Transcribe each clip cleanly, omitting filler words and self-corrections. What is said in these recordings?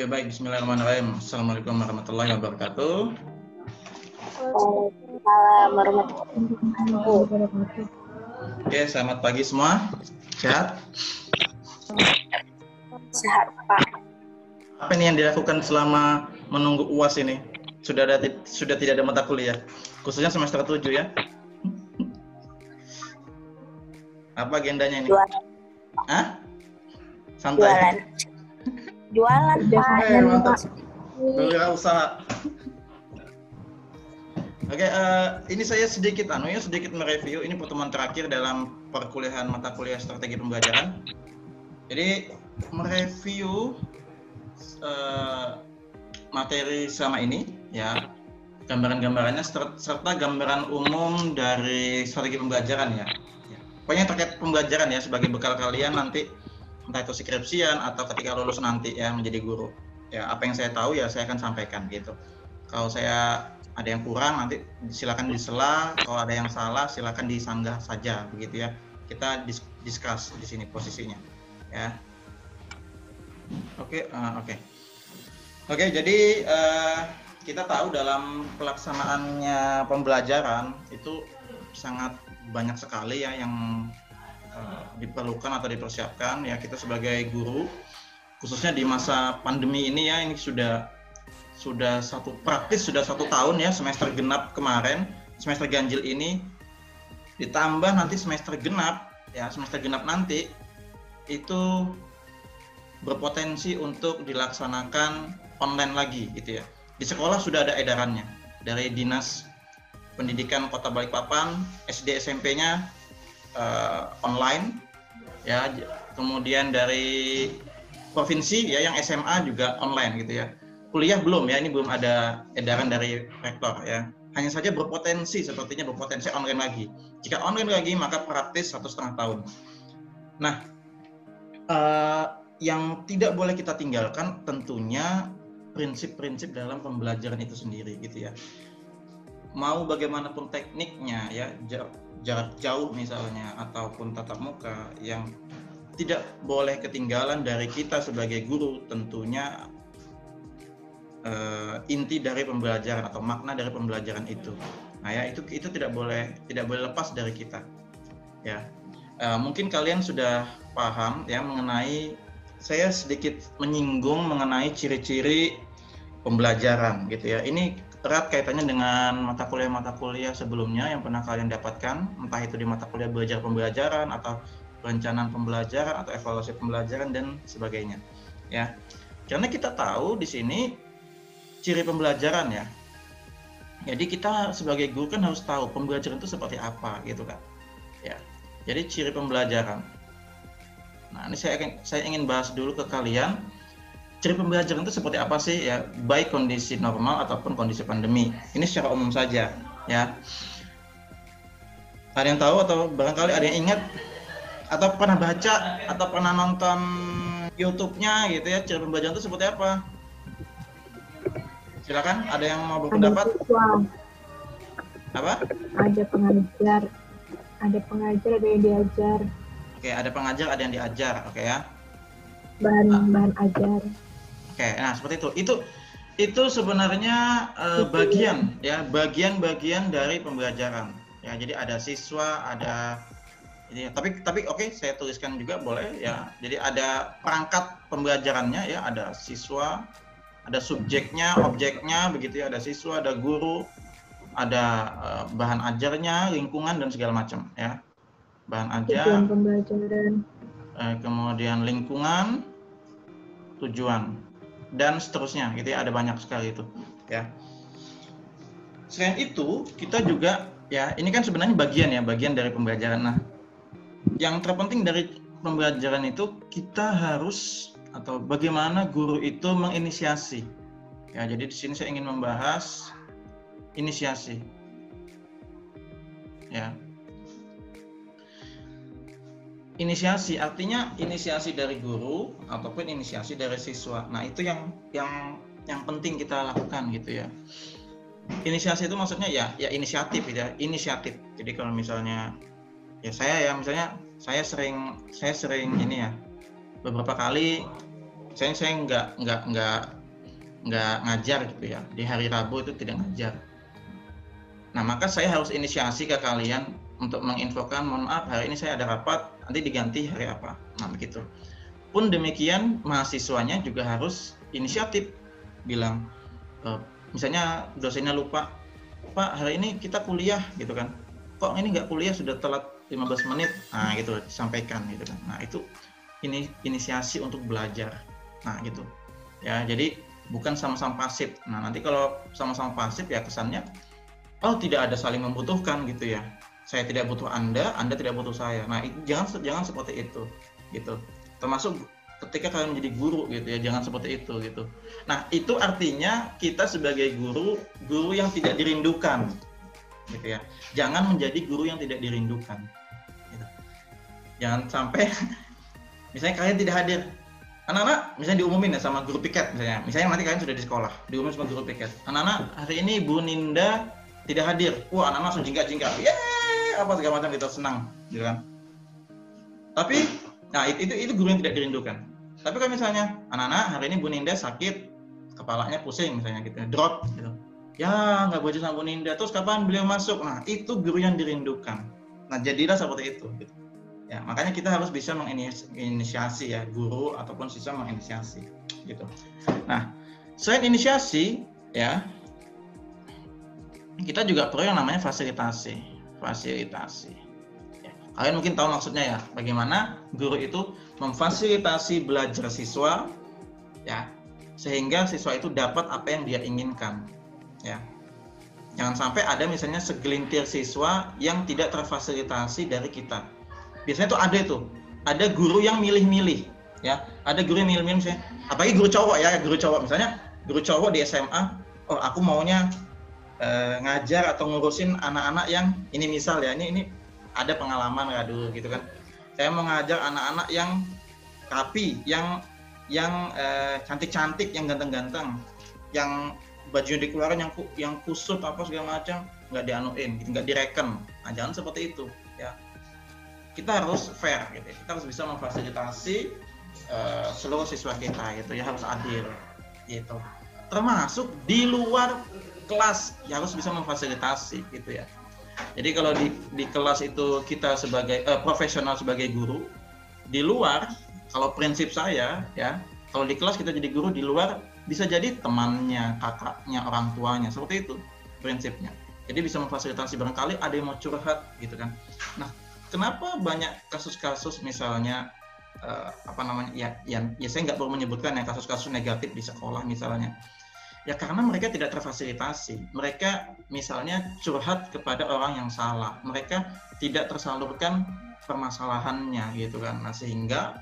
Oke, baik. Bismillahirrahmanirrahim. Assalamualaikum warahmatullahi wabarakatuh. Waalaikumsalam warahmatullahi wabarakatuh. Oke, selamat pagi semua. Sehat? Sehat, Pak. Apa ini yang dilakukan selama menunggu UAS ini? Sudah tidak ada mata kuliah, khususnya semester 7 ya? Apa agendanya ini? Jualan. Hah? Santai. Jualan, Pak. Mantap. Berwirausaha. Oke, ini saya sedikit mereview. Ini pertemuan terakhir dalam perkuliahan mata kuliah strategi pembelajaran. Jadi mereview materi selama ini, ya, gambaran-gambarannya serta gambaran umum dari strategi pembelajaran ya. Pokoknya terkait pembelajaran ya sebagai bekal kalian nanti entah itu skripsian atau ketika lulus nanti ya menjadi guru. Ya apa yang saya tahu ya saya akan sampaikan gitu. Kalau saya ada yang kurang nanti silakan disela, kalau ada yang salah silakan disanggah saja begitu ya. Kita discuss di sini posisinya ya. Oke, jadi kita tahu dalam pelaksanaannya pembelajaran itu sangat banyak sekali ya yang diperlukan atau dipersiapkan ya kita sebagai guru, khususnya di masa pandemi ini ya, ini sudah satu tahun ya, semester genap kemarin, semester ganjil ini ditambah nanti semester genap nanti itu berpotensi untuk dilaksanakan online lagi gitu ya. Di sekolah sudah ada edarannya dari Dinas Pendidikan Kota Balikpapan, SD SMP-nya online ya, kemudian dari provinsi ya yang SMA juga online gitu ya. Kuliah belum ya, ini belum ada edaran dari rektor ya. Hanya saja sepertinya berpotensi online lagi. Jika online lagi maka praktis 1,5 tahun. Nah, yang tidak boleh kita tinggalkan tentunya prinsip-prinsip dalam pembelajaran itu sendiri gitu ya. Mau bagaimanapun tekniknya ya, jarak jauh misalnya ataupun tatap muka, yang tidak boleh ketinggalan dari kita sebagai guru tentunya inti dari pembelajaran atau makna dari pembelajaran itu. Nah ya itu tidak boleh lepas dari kita ya. Mungkin kalian sudah paham ya mengenai, saya sedikit menyinggung mengenai ciri-ciri pembelajaran gitu ya. Ini erat kaitannya dengan mata kuliah sebelumnya yang pernah kalian dapatkan, entah itu di mata kuliah belajar pembelajaran atau perencanaan pembelajaran atau evaluasi pembelajaran dan sebagainya ya. Karena kita tahu di sini ciri pembelajaran ya. Jadi kita sebagai guru kan harus tahu pembelajaran itu seperti apa gitu kan. Ya. Jadi ciri pembelajaran. Nah, ini saya ingin bahas dulu ke kalian. Ciri pembelajaran itu seperti apa sih ya, baik kondisi normal ataupun kondisi pandemi. Ini secara umum saja ya. Ada yang tahu atau barangkali ada yang ingat atau pernah baca atau pernah nonton YouTube-nya gitu ya, ciri pembelajaran itu seperti apa? Silakan, ada yang mau berpendapat? Apa? Ada pengajar, ada yang diajar. Oke, ada pengajar, ada yang diajar, oke ya. Bahan ajar. Oke, nah seperti itu. Itu sebenarnya bagian dari pembelajaran. Ya, jadi ada siswa, ada ini. Tapi oke, saya tuliskan juga boleh ya. Jadi ada perangkat pembelajarannya ya, ada siswa, ada subjeknya, objeknya begitu ya, ada siswa, ada guru, ada bahan ajarnya, lingkungan dan segala macam ya. Bahan ajar, tujuan pembelajaran, kemudian lingkungan, tujuan dan seterusnya gitu ya, ada banyak sekali itu ya. Selain itu kita juga ya, ini kan sebenarnya bagian dari pembelajaran. Nah, yang terpenting dari pembelajaran itu kita harus atau bagaimana guru itu menginisiasi ya. Jadi di sini saya ingin membahas inisiasi ya. Inisiasi artinya inisiasi dari guru ataupun inisiasi dari siswa. Nah, itu yang penting kita lakukan gitu ya. Inisiasi itu maksudnya ya inisiatif gitu ya, inisiatif. Jadi kalau misalnya ya saya sering ini ya, beberapa kali saya nggak nggak ngajar gitu ya, di hari Rabu itu tidak ngajar. Nah, maka saya harus inisiasi ke kalian untuk menginfokan, mohon maaf hari ini saya ada rapat, nanti diganti hari apa. Nah, begitu. Pun demikian mahasiswanya juga harus inisiatif bilang, misalnya dosennya lupa, Pak hari ini kita kuliah gitu kan, kok ini nggak kuliah sudah telat 15 menit, nah gitu disampaikan gitu kan. Nah itu ini inisiasi untuk belajar, nah gitu ya. Jadi bukan sama-sama pasif. Nah nanti kalau sama-sama pasif ya kesannya oh tidak ada saling membutuhkan gitu ya, saya tidak butuh Anda tidak butuh saya. Nah jangan seperti itu gitu. Termasuk ketika kalian menjadi guru gitu ya, jangan seperti itu gitu. Nah itu artinya kita sebagai guru yang tidak dirindukan gitu ya. Jangan menjadi guru yang tidak dirindukan gitu. Jangan sampai misalnya kalian tidak hadir, anak-anak misalnya diumumin ya sama guru piket, misalnya nanti kalian sudah di sekolah diumumin sama guru piket, anak-anak hari ini Bu Ninda tidak hadir. Wah anak-anak langsung jingkrak, yeay apa segala macam gitu, senang gitu kan. Tapi nah itu guru yang tidak dirindukan. Tapi kalau misalnya anak-anak hari ini Bu Ninda sakit, kepalanya pusing misalnya gitu, drop gitu, ya nggak boleh sama Bu Ninda, terus kapan beliau masuk? Nah itu guru yang dirindukan. Nah jadilah seperti itu gitu. Ya makanya kita harus bisa menginisiasi ya, guru ataupun siswa menginisiasi gitu. Nah selain inisiasi ya, kita juga perlu yang namanya fasilitasi. Kalian mungkin tahu maksudnya ya, bagaimana guru itu memfasilitasi belajar siswa ya, sehingga siswa itu dapat apa yang dia inginkan ya. Jangan sampai ada misalnya segelintir siswa yang tidak terfasilitasi dari kita. Biasanya tuh ada guru yang milih-milih ya, ada guru yang milih-milih misalnya, apalagi guru cowok ya, misalnya guru cowok di SMA, oh aku maunya ngajar atau ngurusin anak-anak yang ini misal ya, ini ada pengalaman aduh gitu kan, saya mau ngajar anak-anak yang rapi, yang cantik-cantik, yang ganteng-ganteng, yang bajunya dikeluarin yang kusut apa segala macam, nggak dianuin, nggak direken. Nah jangan seperti itu ya. Kita harus fair gitu, kita harus bisa memfasilitasi seluruh siswa kita gitu ya, harus adil gitu. Termasuk di luar kelas ya harus bisa memfasilitasi gitu ya. Jadi kalau di kelas itu kita sebagai profesional sebagai guru, di luar kalau prinsip saya ya, kalau di kelas kita jadi guru, di luar bisa jadi temannya, kakaknya, orang tuanya, seperti itu prinsipnya. Jadi bisa memfasilitasi, barangkali ada yang mau curhat gitu kan. Nah, kenapa banyak kasus-kasus misalnya ya saya nggak perlu menyebutkan ya kasus-kasus negatif di sekolah misalnya. Ya karena mereka tidak terfasilitasi, mereka misalnya curhat kepada orang yang salah, mereka tidak tersalurkan permasalahannya gitu kan. Nah sehingga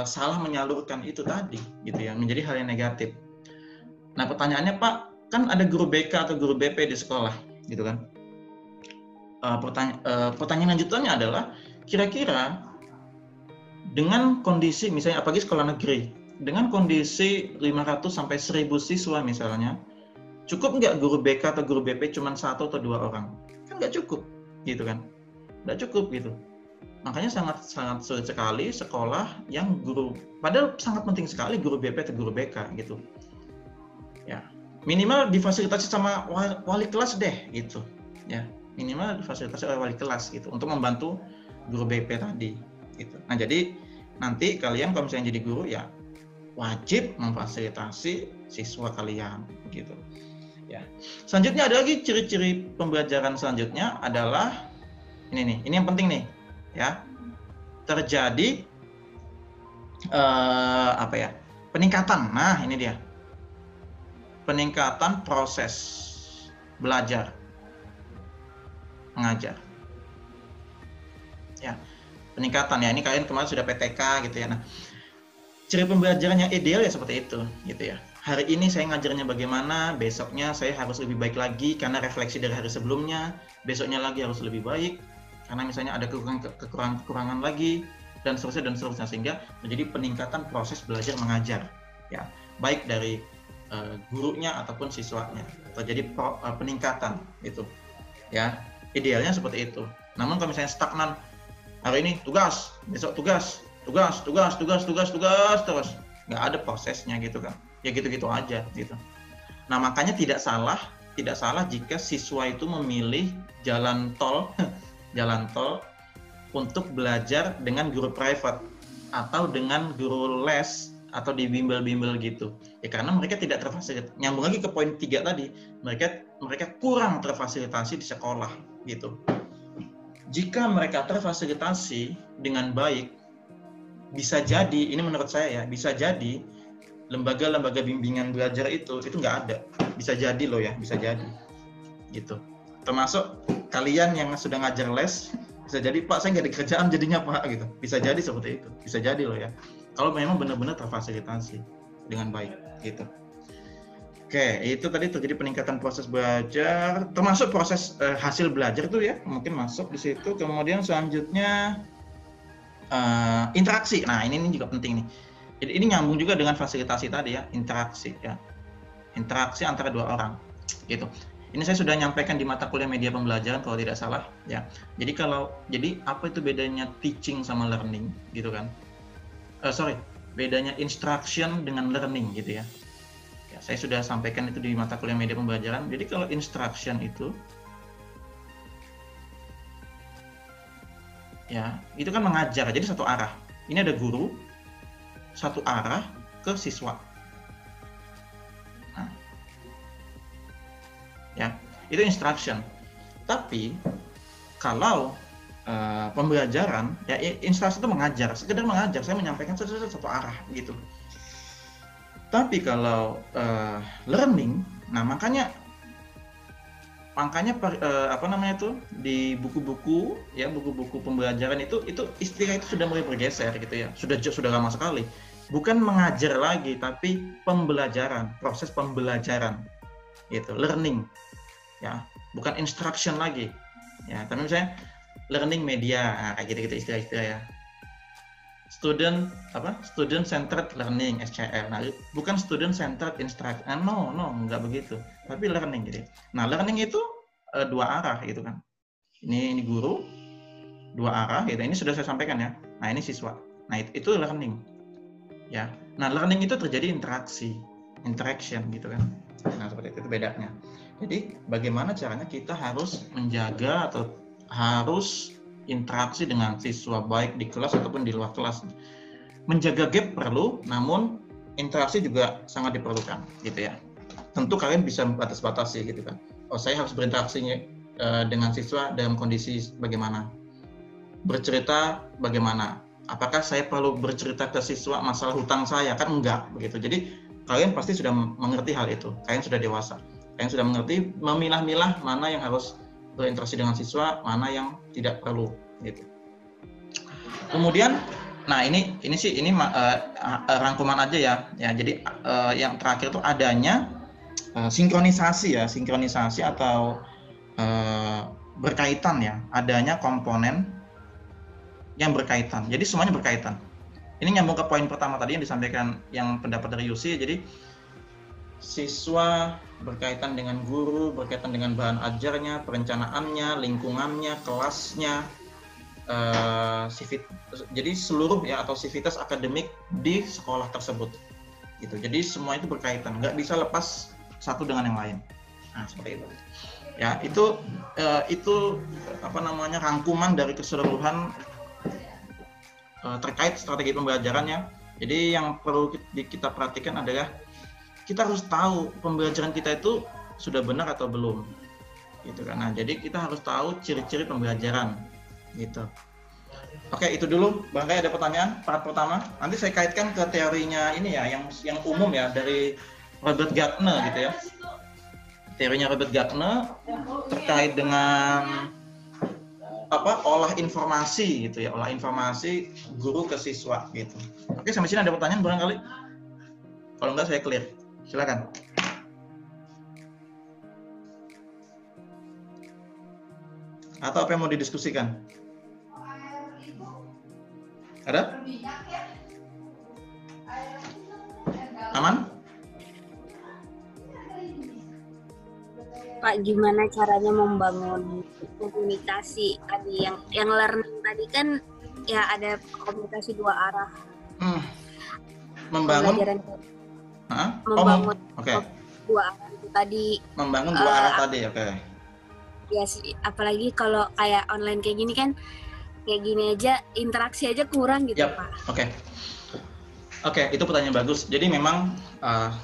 salah menyalurkan itu tadi gitu ya, menjadi hal yang negatif. Nah pertanyaannya Pak, kan ada guru BK atau guru BP di sekolah gitu kan. Pertanyaan lanjutannya adalah kira-kira dengan kondisi misalnya apalagi sekolah negeri dengan kondisi 500 sampai 1000 siswa misalnya, cukup nggak guru BK atau guru BP cuma 1 atau 2 orang? Kan nggak cukup gitu kan, nggak cukup gitu. Makanya sangat sulit sekali sekolah yang guru, padahal sangat penting sekali guru BP atau guru BK gitu ya, minimal difasilitasi sama wali kelas deh gitu ya, minimal difasilitasi oleh wali kelas gitu untuk membantu guru BP tadi gitu. Nah jadi nanti kalian kalau misalnya jadi guru ya wajib memfasilitasi siswa kalian gitu ya. Selanjutnya ada lagi ciri-ciri pembelajaran selanjutnya adalah ini yang penting nih ya, terjadi peningkatan. Nah ini dia, peningkatan proses belajar mengajar ya, peningkatan ya. Ini kalian kemarin sudah PTK gitu ya. Nah ciri pembelajaran yang ideal ya seperti itu gitu ya. Hari ini saya ngajarnya bagaimana, besoknya saya harus lebih baik lagi karena refleksi dari hari sebelumnya, besoknya lagi harus lebih baik karena misalnya ada kekurangan lagi, dan seterusnya sehingga menjadi peningkatan proses belajar mengajar ya, baik dari gurunya ataupun siswanya, terjadi peningkatan itu ya, idealnya seperti itu. Namun kalau misalnya stagnan, hari ini tugas, besok tugas, tugas terus, nggak ada prosesnya gitu kan, ya gitu-gitu aja gitu. Nah makanya tidak salah jika siswa itu memilih jalan tol untuk belajar dengan guru private atau dengan guru les atau di bimbel-bimbel gitu ya, karena mereka tidak terfasilitasi. Nyambung lagi ke poin 3 tadi, mereka kurang terfasilitasi di sekolah gitu. Jika mereka terfasilitasi dengan baik, bisa jadi, ini menurut saya ya, bisa jadi lembaga-lembaga bimbingan belajar itu nggak ada. Bisa jadi loh ya, bisa jadi gitu. Termasuk kalian yang sudah ngajar les, bisa jadi Pak saya nggak ada kerjaan jadinya Pak gitu. Bisa jadi seperti itu, bisa jadi loh ya. Kalau memang benar-benar terfasilitasi dengan baik gitu. Oke, itu tadi terjadi peningkatan proses belajar, termasuk proses hasil belajar tuh ya, mungkin masuk di situ. Kemudian selanjutnya interaksi. Nah, ini juga penting nih. Jadi ini nyambung juga dengan fasilitasi tadi ya, interaksi ya. Interaksi antara dua orang gitu. Ini saya sudah nyampaikan di mata kuliah media pembelajaran kalau tidak salah ya. Jadi apa itu bedanya teaching sama learning gitu kan? Bedanya instruction dengan learning gitu ya. Saya sudah sampaikan itu di mata kuliah media pembelajaran. Jadi kalau instruction itu ya, itu kan mengajar. Jadi satu arah. Ini ada guru satu arah ke siswa. Nah, ya, itu instruction. Tapi kalau pembelajaran ya, instruction itu mengajar, sekedar mengajar, saya menyampaikan satu arah gitu. Tapi kalau learning, nah makanya di buku-buku ya, buku-buku pembelajaran itu istilah itu sudah mulai bergeser gitu ya, sudah lama sekali. Bukan mengajar lagi, tapi pembelajaran, proses pembelajaran gitu, learning ya, bukan instruction lagi ya. Tapi misalnya learning media, nah, kayak gitu-gitu istilah-istilah ya. Student centered learning SCL. Nah, bukan student centered instruction. No, nggak begitu. Tapi learning gitu. Nah, learning itu dua arah gitu kan. Ini guru dua arah gitu. Ini sudah saya sampaikan ya. Nah, ini siswa. Nah, itu learning. Ya. Nah, learning itu terjadi interaction gitu kan. Nah, seperti itu bedanya. Jadi, bagaimana caranya kita harus menjaga atau harus interaksi dengan siswa baik di kelas ataupun di luar kelas. Menjaga gap perlu, namun interaksi juga sangat diperlukan gitu ya. Tentu kalian bisa batas-batasi gitu kan. Saya harus berinteraksi dengan siswa dalam kondisi bagaimana? Bercerita bagaimana? Apakah saya perlu bercerita ke siswa masalah hutang saya? Kan enggak begitu. Jadi kalian pasti sudah mengerti hal itu. Kalian sudah dewasa. Kalian sudah mengerti memilah-milah mana yang harus berinteraksi dengan siswa, mana yang tidak perlu gitu. Kemudian nah ini rangkuman aja ya. Jadi yang terakhir itu adanya sinkronisasi atau berkaitan ya, adanya komponen yang berkaitan. Jadi semuanya berkaitan. Ini nyambung ke poin pertama tadi yang disampaikan, yang pendapat dari Yusi. Jadi siswa berkaitan dengan guru, berkaitan dengan bahan ajarnya, perencanaannya, lingkungannya, kelasnya, jadi seluruh ya atau sivitas akademik di sekolah tersebut gitu. Jadi semua itu berkaitan, nggak bisa lepas satu dengan yang lain. Nah seperti itu ya. Itu rangkuman dari keseluruhan terkait strategi pembelajarannya. Jadi yang perlu kita perhatikan adalah kita harus tahu pembelajaran kita itu sudah benar atau belum gitu kan. Nah, jadi kita harus tahu ciri-ciri pembelajaran gitu. Oke, itu dulu. Barangkali ada pertanyaan part pertama. Nanti saya kaitkan ke teorinya ini ya, yang umum ya, dari Robert Gardner gitu ya. Teorinya Robert Gardner terkait dengan olah informasi gitu ya, olah informasi guru ke siswa gitu. Oke, sampai sini ada pertanyaan barangkali? Kalau enggak saya clear. Silakan. Atau apa yang mau didiskusikan? Ada? Aman? Pak, gimana caranya membangun komunikasi tadi yang learning tadi kan ya ada komunikasi dua arah. Membangun Pembelajaran Hah? membangun Oke. dua arah itu tadi. Membangun dua arah tadi, oke. Ya sih, apalagi kalau kayak online kayak gini kan, kayak gini aja interaksi aja kurang gitu, Yap. Pak. Oke, itu pertanyaan bagus. Jadi memang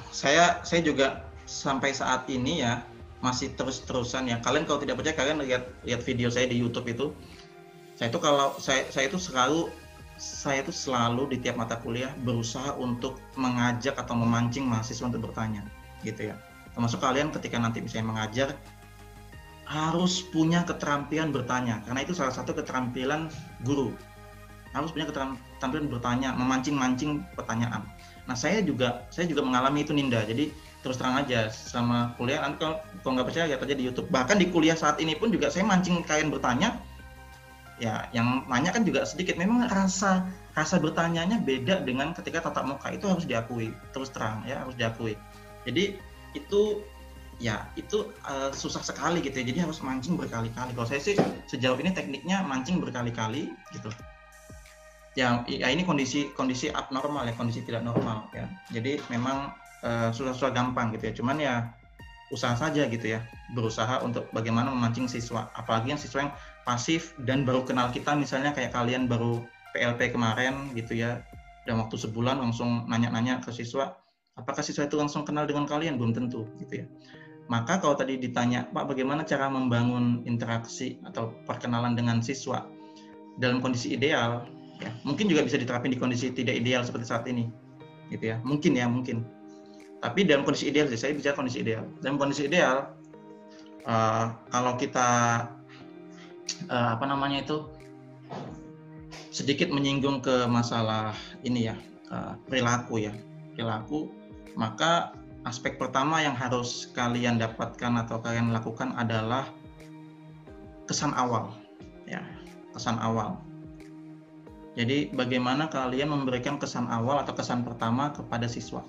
saya juga sampai saat ini ya masih terus-terusan ya. Kalian kalau tidak percaya, kalian lihat video saya di YouTube itu. Saya itu selalu di tiap mata kuliah berusaha untuk mengajak atau memancing mahasiswa untuk bertanya, gitu ya. Termasuk kalian ketika nanti misalnya mengajar harus punya keterampilan bertanya, karena itu salah satu keterampilan guru. Harus punya keterampilan bertanya, memancing-mancing pertanyaan. Nah, saya juga mengalami itu, Ninda. Jadi terus terang aja sama kuliah, kalau nggak percaya lihat aja di YouTube. Bahkan di kuliah saat ini pun juga saya mancing kalian bertanya. Ya, yang nanya kan juga sedikit. Memang rasa bertanyanya beda dengan ketika tatap muka, itu harus diakui. Terus terang ya, harus diakui. Jadi itu susah sekali gitu ya. Jadi harus mancing berkali-kali. Kalau saya sih sejauh ini tekniknya mancing berkali-kali gitu. Ya ini kondisi abnormal ya, kondisi tidak normal ya. Jadi memang susah gampang gitu ya. Cuman ya usaha saja gitu ya, berusaha untuk bagaimana memancing siswa, apalagi yang siswa yang pasif dan baru kenal kita, misalnya kayak kalian baru PLP kemarin gitu ya, dalam waktu sebulan langsung nanya-nanya ke siswa, apakah siswa itu langsung kenal dengan kalian? Belum tentu gitu ya. Maka kalau tadi ditanya, Pak, bagaimana cara membangun interaksi atau perkenalan dengan siswa dalam kondisi ideal, ya mungkin juga bisa diterapin di kondisi tidak ideal seperti saat ini gitu ya, mungkin. Tapi dalam kondisi ideal sih, saya bicara kondisi ideal. Dalam kondisi ideal, kalau kita sedikit menyinggung ke masalah ini ya, perilaku, maka aspek pertama yang harus kalian dapatkan atau kalian lakukan adalah kesan awal, ya, kesan awal. Jadi bagaimana kalian memberikan kesan awal atau kesan pertama kepada siswa.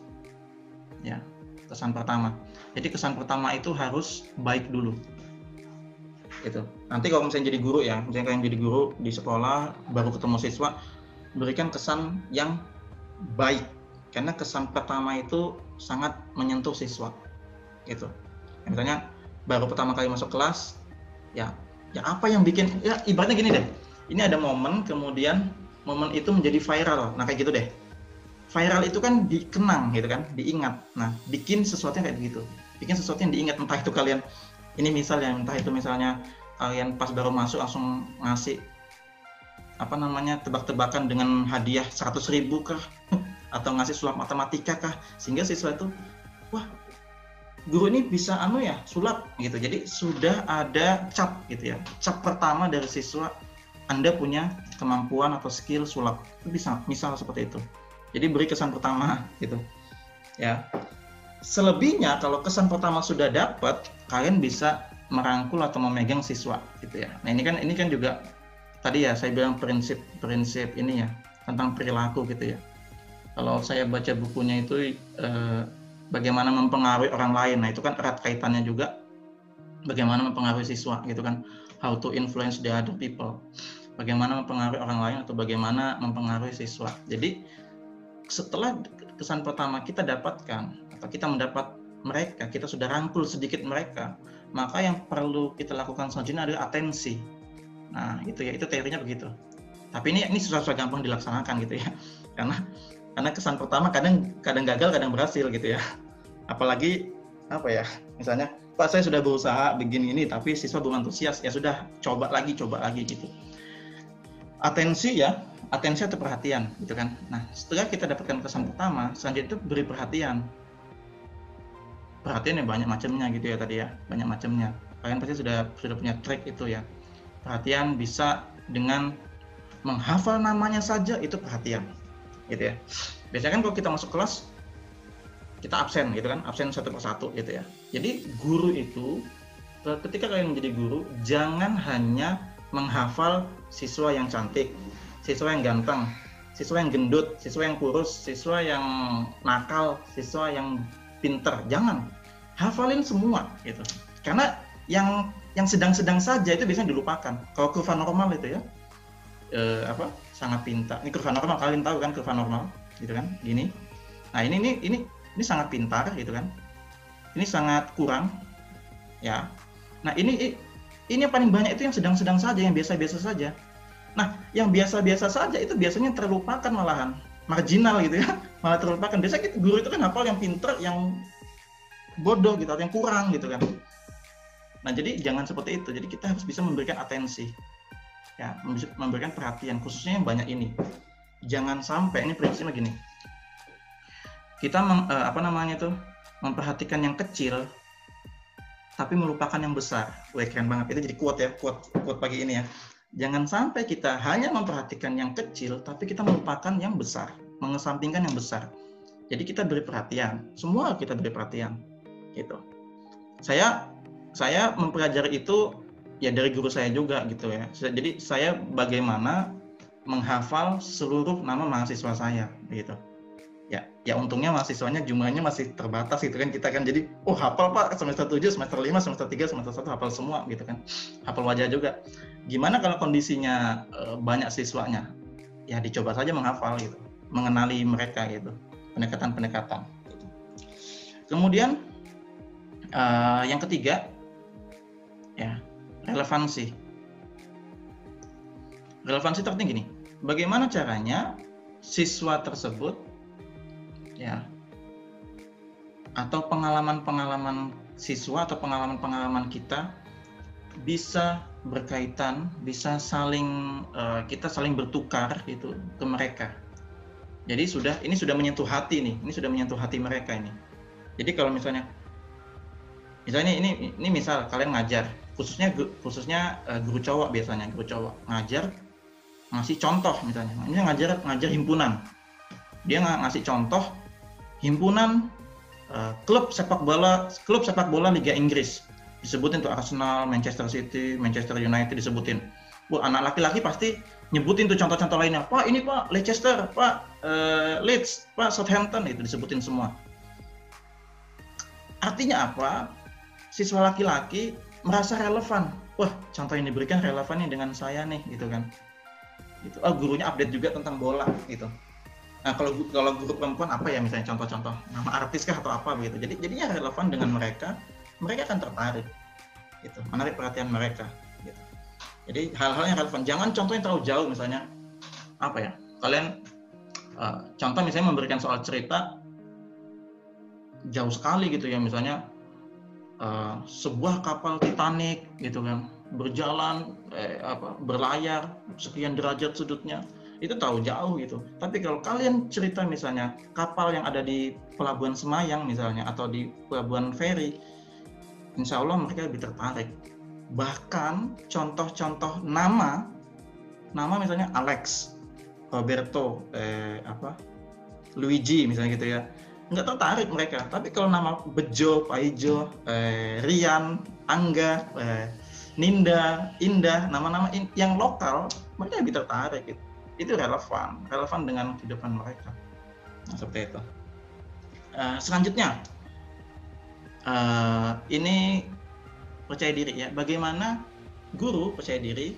Ya, kesan pertama. Jadi kesan pertama itu harus baik dulu. Gitu. Nanti kalau misalnya jadi guru ya, misalnya kalian jadi guru di sekolah baru ketemu siswa, berikan kesan yang baik. Karena kesan pertama itu sangat menyentuh siswa. Gitu. Misalnya baru pertama kali masuk kelas, ya apa yang bikin, ya ibaratnya gini deh. Ini ada momen, kemudian momen itu menjadi viral. Nah, kayak gitu deh. Viral itu kan dikenang gitu kan, diingat. Nah, bikin sesuatu yang kayak begitu. Bikin sesuatu yang diingat, entah itu kalian, ini misalnya, entah itu misalnya kalian pas baru masuk langsung ngasih tebak-tebakan dengan hadiah 100.000 kah? Atau ngasih sulap matematika kah? Sehingga siswa itu, wah, guru ini bisa sulap gitu. Jadi sudah ada cap gitu ya. Cap pertama dari siswa, Anda punya kemampuan atau skill sulap. Itu bisa, misal seperti itu. Jadi beri kesan pertama gitu. Ya. Selebihnya kalau kesan pertama sudah dapat, kalian bisa merangkul atau memegang siswa gitu ya. Nah, ini kan juga tadi ya saya bilang prinsip ini ya, tentang perilaku gitu ya. Kalau saya baca bukunya itu bagaimana mempengaruhi orang lain. Nah, itu kan erat kaitannya juga bagaimana mempengaruhi siswa gitu kan. How to influence the other people. Bagaimana mempengaruhi orang lain atau bagaimana mempengaruhi siswa. Jadi setelah kesan pertama kita dapatkan atau kita mendapat mereka, kita sudah rangkul sedikit mereka, maka yang perlu kita lakukan selanjutnya adalah atensi. Nah, itu ya, itu teorinya begitu. Tapi ini susah gampang dilaksanakan gitu ya. Karena kesan pertama kadang gagal, kadang berhasil gitu ya. Apalagi misalnya, Pak, saya sudah berusaha begini ini tapi siswa belum antusias, ya sudah coba lagi gitu. Atensi atau perhatian gitu kan. Nah, setelah kita dapatkan kesan pertama, selanjutnya itu beri perhatian. Perhatian yang banyak macamnya gitu ya tadi ya, banyak macamnya. Kalian pasti sudah punya trik itu ya. Perhatian bisa dengan menghafal namanya saja, itu perhatian gitu ya. Biasanya kan kalau kita masuk kelas kita absen gitu kan, absen satu persatu gitu ya. Jadi guru itu ketika kalian menjadi guru, jangan hanya menghafal siswa yang cantik, siswa yang ganteng, siswa yang gendut, siswa yang kurus, siswa yang nakal, siswa yang pinter. Jangan, hafalin semua gitu. Karena yang sedang-sedang saja itu biasanya dilupakan. Kalau kurva normal itu ya, sangat pintar. Ini kurva normal, kalian tahu kan kurva normal, gitu kan? Gini. Nah, ini sangat pintar, gitu kan? Ini sangat kurang, ya. Nah, ini yang paling banyak itu yang sedang-sedang saja, yang biasa-biasa saja. Nah, yang biasa-biasa saja itu biasanya terlupakan malahan, marginal gitu ya, malah terlupakan. Biasanya guru itu kan hafal yang pintar, yang bodoh gitu, atau yang kurang gitu kan. Nah, jadi jangan seperti itu. Jadi kita harus bisa memberikan atensi, ya, memberikan perhatian, khususnya yang banyak ini. Jangan sampai, ini prinsipnya gini, kita memperhatikan yang kecil, tapi melupakan yang besar. Wah, keren banget. Itu jadi quote ya, quote pagi ini ya. Jangan sampai kita hanya memperhatikan yang kecil, tapi kita melupakan yang besar, mengesampingkan yang besar. Jadi kita beri perhatian, semua kita beri perhatian, gitu. Saya mempelajari itu ya dari guru saya juga gitu ya. Jadi saya bagaimana menghafal seluruh nama mahasiswa saya gitu. Ya untungnya mahasiswanya jumlahnya masih terbatas gitu kan, kita kan jadi hafal Pak semester 7, semester 5, semester 3, semester 1 hafal semua gitu kan. Hafal wajah juga. Gimana kalau kondisinya banyak siswanya? Ya dicoba saja menghafal gitu, mengenali mereka gitu. Pendekatan-pendekatan gitu. Kemudian yang ketiga ya, relevansi. Relevansi terpenting gini. Bagaimana caranya siswa tersebut ya, atau pengalaman-pengalaman siswa atau pengalaman-pengalaman kita bisa berkaitan, bisa kita saling bertukar gitu ke mereka. Jadi ini sudah menyentuh hati nih, ini sudah menyentuh hati mereka ini. Jadi kalau misalnya ini misal kalian ngajar, khususnya guru cowok, biasanya guru cowok ngajar, ngasih contoh misalnya, ini ngajar himpunan, dia ngasih contoh himpunan klub sepak bola Liga Inggris, disebutin tuh Arsenal, Manchester City, Manchester United disebutin. Anak laki-laki pasti nyebutin tuh contoh-contoh lainnya. Pak ini Pak Leicester, Pak Leeds, Pak Southampton, itu disebutin semua. Artinya apa? Siswa laki-laki merasa relevan. Wah, contoh yang diberikan relevan nih dengan saya nih, gitu kan. Gitu. Gurunya update juga tentang bola, gitu. Nah, kalau guru perempuan apa ya, misalnya contoh-contoh nama artis kah atau apa begitu. Jadinya relevan dengan mereka akan tertarik, gitu. Menarik perhatian mereka, gitu. Jadi hal-hal yang relevan. Jangan contoh yang terlalu jauh, misalnya apa ya? Kalian contoh misalnya memberikan soal cerita jauh sekali gitu ya, misalnya sebuah kapal Titanic gitu kan, berjalan berlayar sekian derajat sudutnya, itu tahu jauh gitu. Tapi kalau kalian cerita misalnya kapal yang ada di Pelabuhan Semayang misalnya, atau di Pelabuhan Feri, insya Allah mereka lebih tertarik. Bahkan contoh-contoh nama misalnya Alex, Roberto, Luigi misalnya gitu ya, nggak tertarik mereka. Tapi kalau nama Bejo, Paijo, Rian, Angga, Ninda, Indah, nama-nama yang lokal, mereka lebih tertarik gitu. Itu relevan dengan kehidupan mereka. Nah, seperti itu. Selanjutnya, ini percaya diri ya. Bagaimana guru percaya diri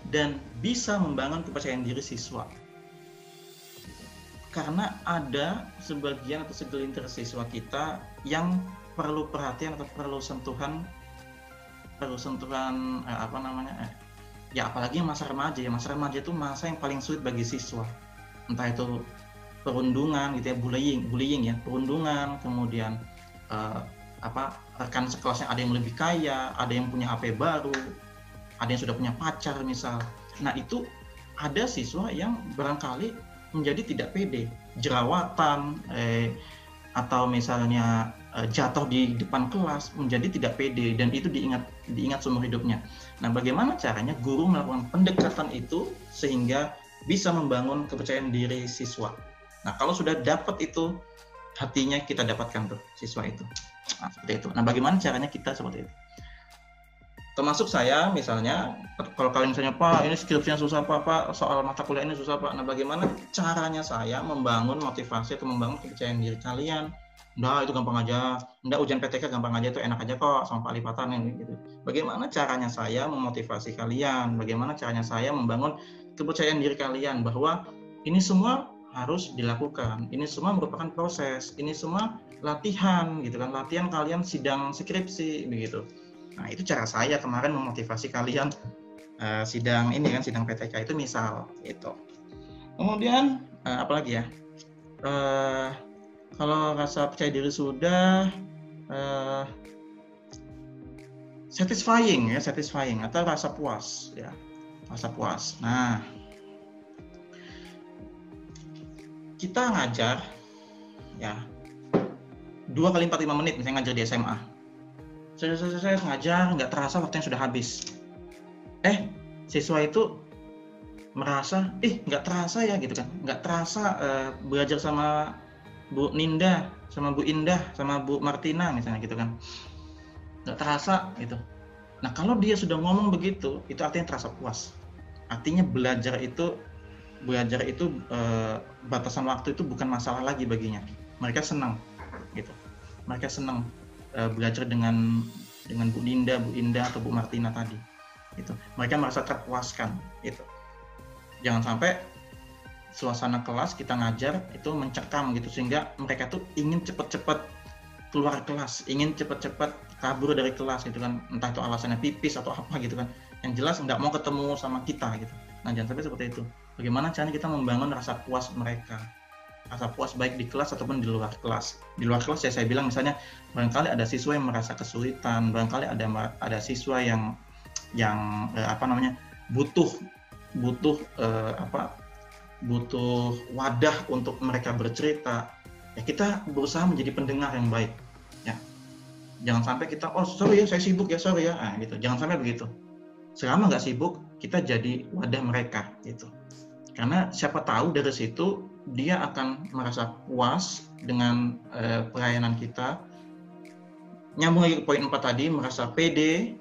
dan bisa membangun kepercayaan diri siswa. Karena ada sebagian atau segelintir siswa kita yang perlu perhatian atau perlu sentuhan ya, apalagi masa remaja ya. Masa remaja itu masa yang paling sulit bagi siswa, entah itu perundungan gitu ya, bullying ya, perundungan, kemudian rekan sekelasnya ada yang lebih kaya, ada yang punya HP baru, ada yang sudah punya pacar misal. Nah, itu ada siswa yang barangkali menjadi tidak pede, jerawatan, atau misalnya jatuh di depan kelas, menjadi tidak pede, dan itu diingat seumur hidupnya. Nah, bagaimana caranya guru melakukan pendekatan itu sehingga bisa membangun kepercayaan diri siswa? Nah, kalau sudah dapat itu, hatinya kita dapatkan tuh siswa itu. Nah, seperti itu. Nah, bagaimana caranya kita seperti itu? Termasuk saya misalnya, kalau kalian misalnya, Pak ini skripsinya susah Pak, soal mata kuliah ini susah Pak. Nah, bagaimana caranya saya membangun motivasi atau membangun kepercayaan diri kalian? Udah, itu gampang aja. Udah, ujian PTK gampang aja, itu enak aja kok sama Pak Lipatan gitu. Bagaimana caranya saya memotivasi kalian? Bagaimana caranya saya membangun kepercayaan diri kalian bahwa ini semua harus dilakukan, ini semua merupakan proses, ini semua latihan gitu kan, latihan kalian sidang skripsi begitu. Nah itu cara saya kemarin memotivasi kalian sidang ini kan, sidang PTK itu misal itu. Kemudian apalagi ya, kalau rasa percaya diri sudah satisfying atau rasa puas ya, rasa puas. Nah kita ngajar ya 2 kali 45 menit misalnya ngajar di SMA. Saya ngajar nggak terasa waktunya sudah habis. Siswa itu merasa nggak terasa ya gitu kan, nggak terasa belajar sama Bu Ninda, sama Bu Indah, sama Bu Martina misalnya gitu kan, nggak terasa gitu. Nah kalau dia sudah ngomong begitu, itu artinya terasa puas, artinya belajar itu batasan waktu itu bukan masalah lagi baginya. Mereka senang gitu, mereka senang belajar dengan Bu Ninda, Bu Indah atau Bu Martina tadi gitu. Mereka merasa terpuaskan gitu. Jangan sampai suasana kelas kita ngajar itu mencekam gitu, sehingga mereka tuh ingin cepat-cepat keluar kelas, ingin cepat-cepat kabur dari kelas gitu kan, entah itu alasannya pipis atau apa gitu kan, yang jelas nggak mau ketemu sama kita gitu. Nah jangan sampai seperti itu. Bagaimana caranya kita membangun rasa puas mereka, rasa puas baik di kelas ataupun di luar kelas. Di luar kelas ya saya bilang misalnya barangkali ada siswa yang merasa kesulitan, barangkali ada siswa yang butuh wadah untuk mereka bercerita. Ya kita berusaha menjadi pendengar yang baik. Ya, jangan sampai kita sorry ya saya sibuk ya sorry ya, gitu. Jangan sampai begitu. Selama nggak sibuk kita jadi wadah mereka gitu. Karena siapa tahu dari situ dia akan merasa puas dengan pelayanan kita. Nyambung lagi ke poin 4 tadi, merasa pede.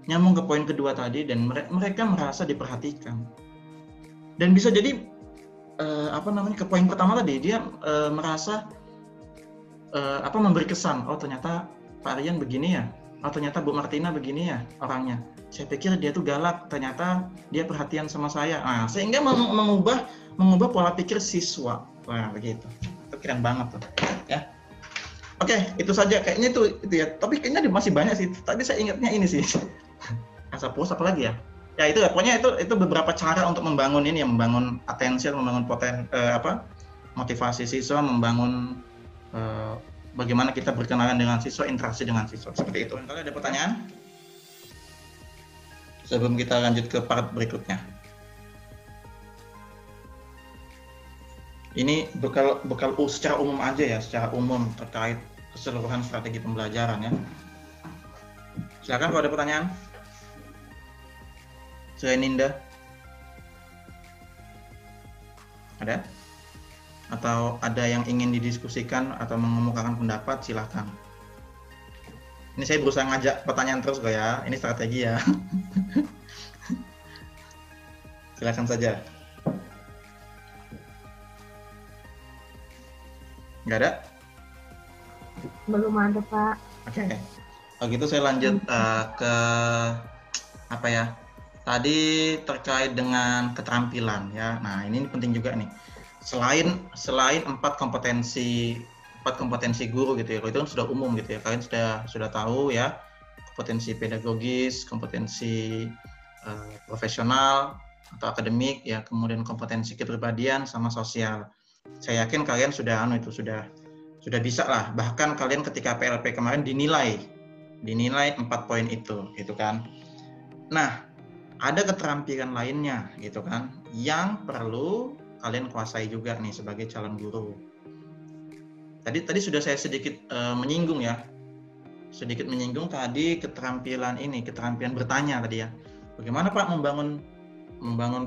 Nyambung ke poin kedua tadi, dan mereka merasa diperhatikan. Dan bisa jadi ke poin pertama tadi dia merasa memberi kesan, ternyata Pak Rian begini ya, ternyata Bu Martina begini ya orangnya. Saya pikir dia tuh galak, ternyata dia perhatian sama saya. Nah, sehingga mengubah pola pikir siswa. Wah, begitu. Itu keren banget tuh, ya. Oke, itu saja kayaknya itu ya. Tapi kayaknya masih banyak sih. Tadi saya ingatnya ini sih. Rasa puas apa lagi ya? Ya itu ya, pokoknya itu beberapa cara untuk membangun ini ya, membangun atensi, membangun motivasi siswa, membangun bagaimana kita berkenalan dengan siswa, interaksi dengan siswa, seperti itu. Kalau ada pertanyaan sebelum kita lanjut ke part berikutnya. Ini bekal secara umum aja ya, secara umum terkait keseluruhan strategi pembelajaran ya. Silakan kalau ada pertanyaan. Selain Ninda, ada? Atau ada yang ingin didiskusikan atau mengemukakan pendapat, silakan. Ini saya berusaha ngajak pertanyaan terus kok ya, ini strategi ya. Silakan saja. Nggak ada? Belum ada, Pak. Oke. Kalau gitu saya lanjut ke apa ya? Tadi terkait dengan keterampilan ya. Nah, ini penting juga nih. Selain 4 kompetensi guru gitu ya. Kalau itu kan sudah umum gitu ya. Kalian sudah tahu ya, kompetensi pedagogis, kompetensi profesional atau akademik ya, kemudian kompetensi kepribadian sama sosial. Saya yakin kalian sudah bisa lah. Bahkan kalian ketika PLP kemarin dinilai 4 poin itu gitu kan. Nah, ada keterampilan lainnya gitu kan yang perlu kalian kuasai juga nih sebagai calon guru. Tadi sudah saya sedikit menyinggung tadi keterampilan bertanya tadi ya. Bagaimana Pak membangun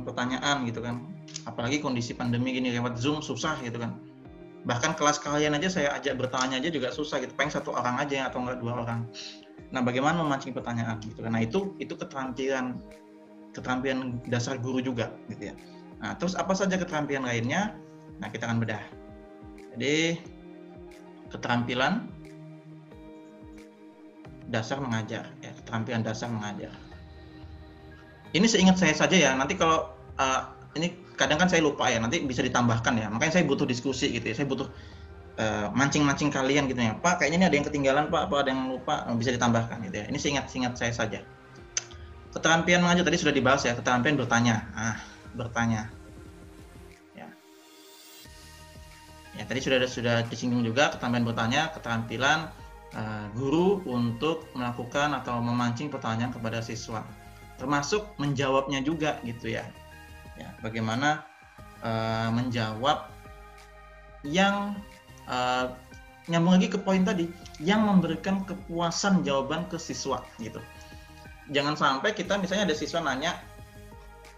pertanyaan gitu kan. Apalagi kondisi pandemi gini, lewat Zoom susah gitu kan. Bahkan kelas kalian aja saya ajak bertanya aja juga susah gitu. Pengen 1 orang aja atau enggak 2 orang. Nah, bagaimana memancing pertanyaan gitu kan. Nah, itu keterampilan dasar guru juga gitu ya. Nah, terus apa saja keterampilan lainnya? Nah, kita akan bedah. Jadi keterampilan dasar mengajar ya, keterampilan dasar mengajar. Ini seingat saya saja ya. Nanti kalau ini kadang kan saya lupa ya, nanti bisa ditambahkan ya. Makanya saya butuh diskusi gitu ya. Saya butuh mancing-mancing kalian gitu ya. Pak, kayaknya ini ada yang ketinggalan Pak, apa ada yang lupa, bisa ditambahkan gitu ya. Ini seingat saya saja. Keterampilan mengajar tadi sudah dibahas ya, keterampilan bertanya. Bertanya. Ya, tadi sudah disinggung juga keterampilan bertanya, keterampilan guru untuk melakukan atau memancing pertanyaan kepada siswa. Termasuk menjawabnya juga gitu ya. Bagaimana menjawab yang nyambung lagi ke poin tadi, yang memberikan kepuasan jawaban ke siswa gitu. Jangan sampai kita misalnya ada siswa nanya,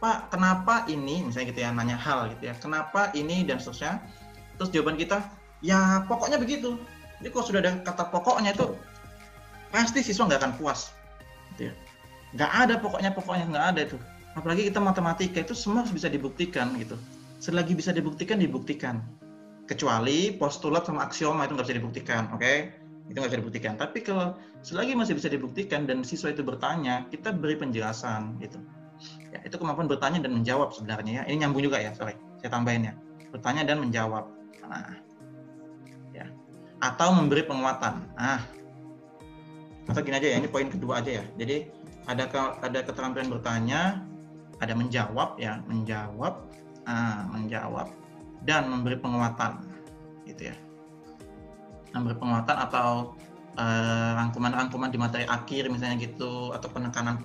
Pak, kenapa ini, misalnya gitu ya, nanya hal gitu ya, kenapa ini dan seterusnya, terus jawaban kita, ya pokoknya begitu. Jadi kalau sudah ada kata pokoknya itu, pasti siswa nggak akan puas gitu ya. Nggak ada pokoknya nggak ada itu. Apalagi kita matematika itu semua harus bisa dibuktikan gitu. Selagi bisa dibuktikan. Kecuali postulat sama aksioma itu nggak bisa dibuktikan, oke? Itu nggak bisa dibuktikan. Tapi kalau selagi masih bisa dibuktikan dan siswa itu bertanya, kita beri penjelasan gitu. Ya, itu kemampuan bertanya dan menjawab sebenarnya ya. Ini nyambung juga ya, sorry, saya tambahin ya. Bertanya dan menjawab. Nah, ya. Atau memberi penguatan. Atau gini aja ya, ini poin kedua aja ya. Jadi ada keterampilan bertanya, ada menjawab ya, menjawab dan memberi penguatan gitu ya. Memberi penguatan atau rangkuman-rangkuman di materi akhir misalnya gitu, atau penekanan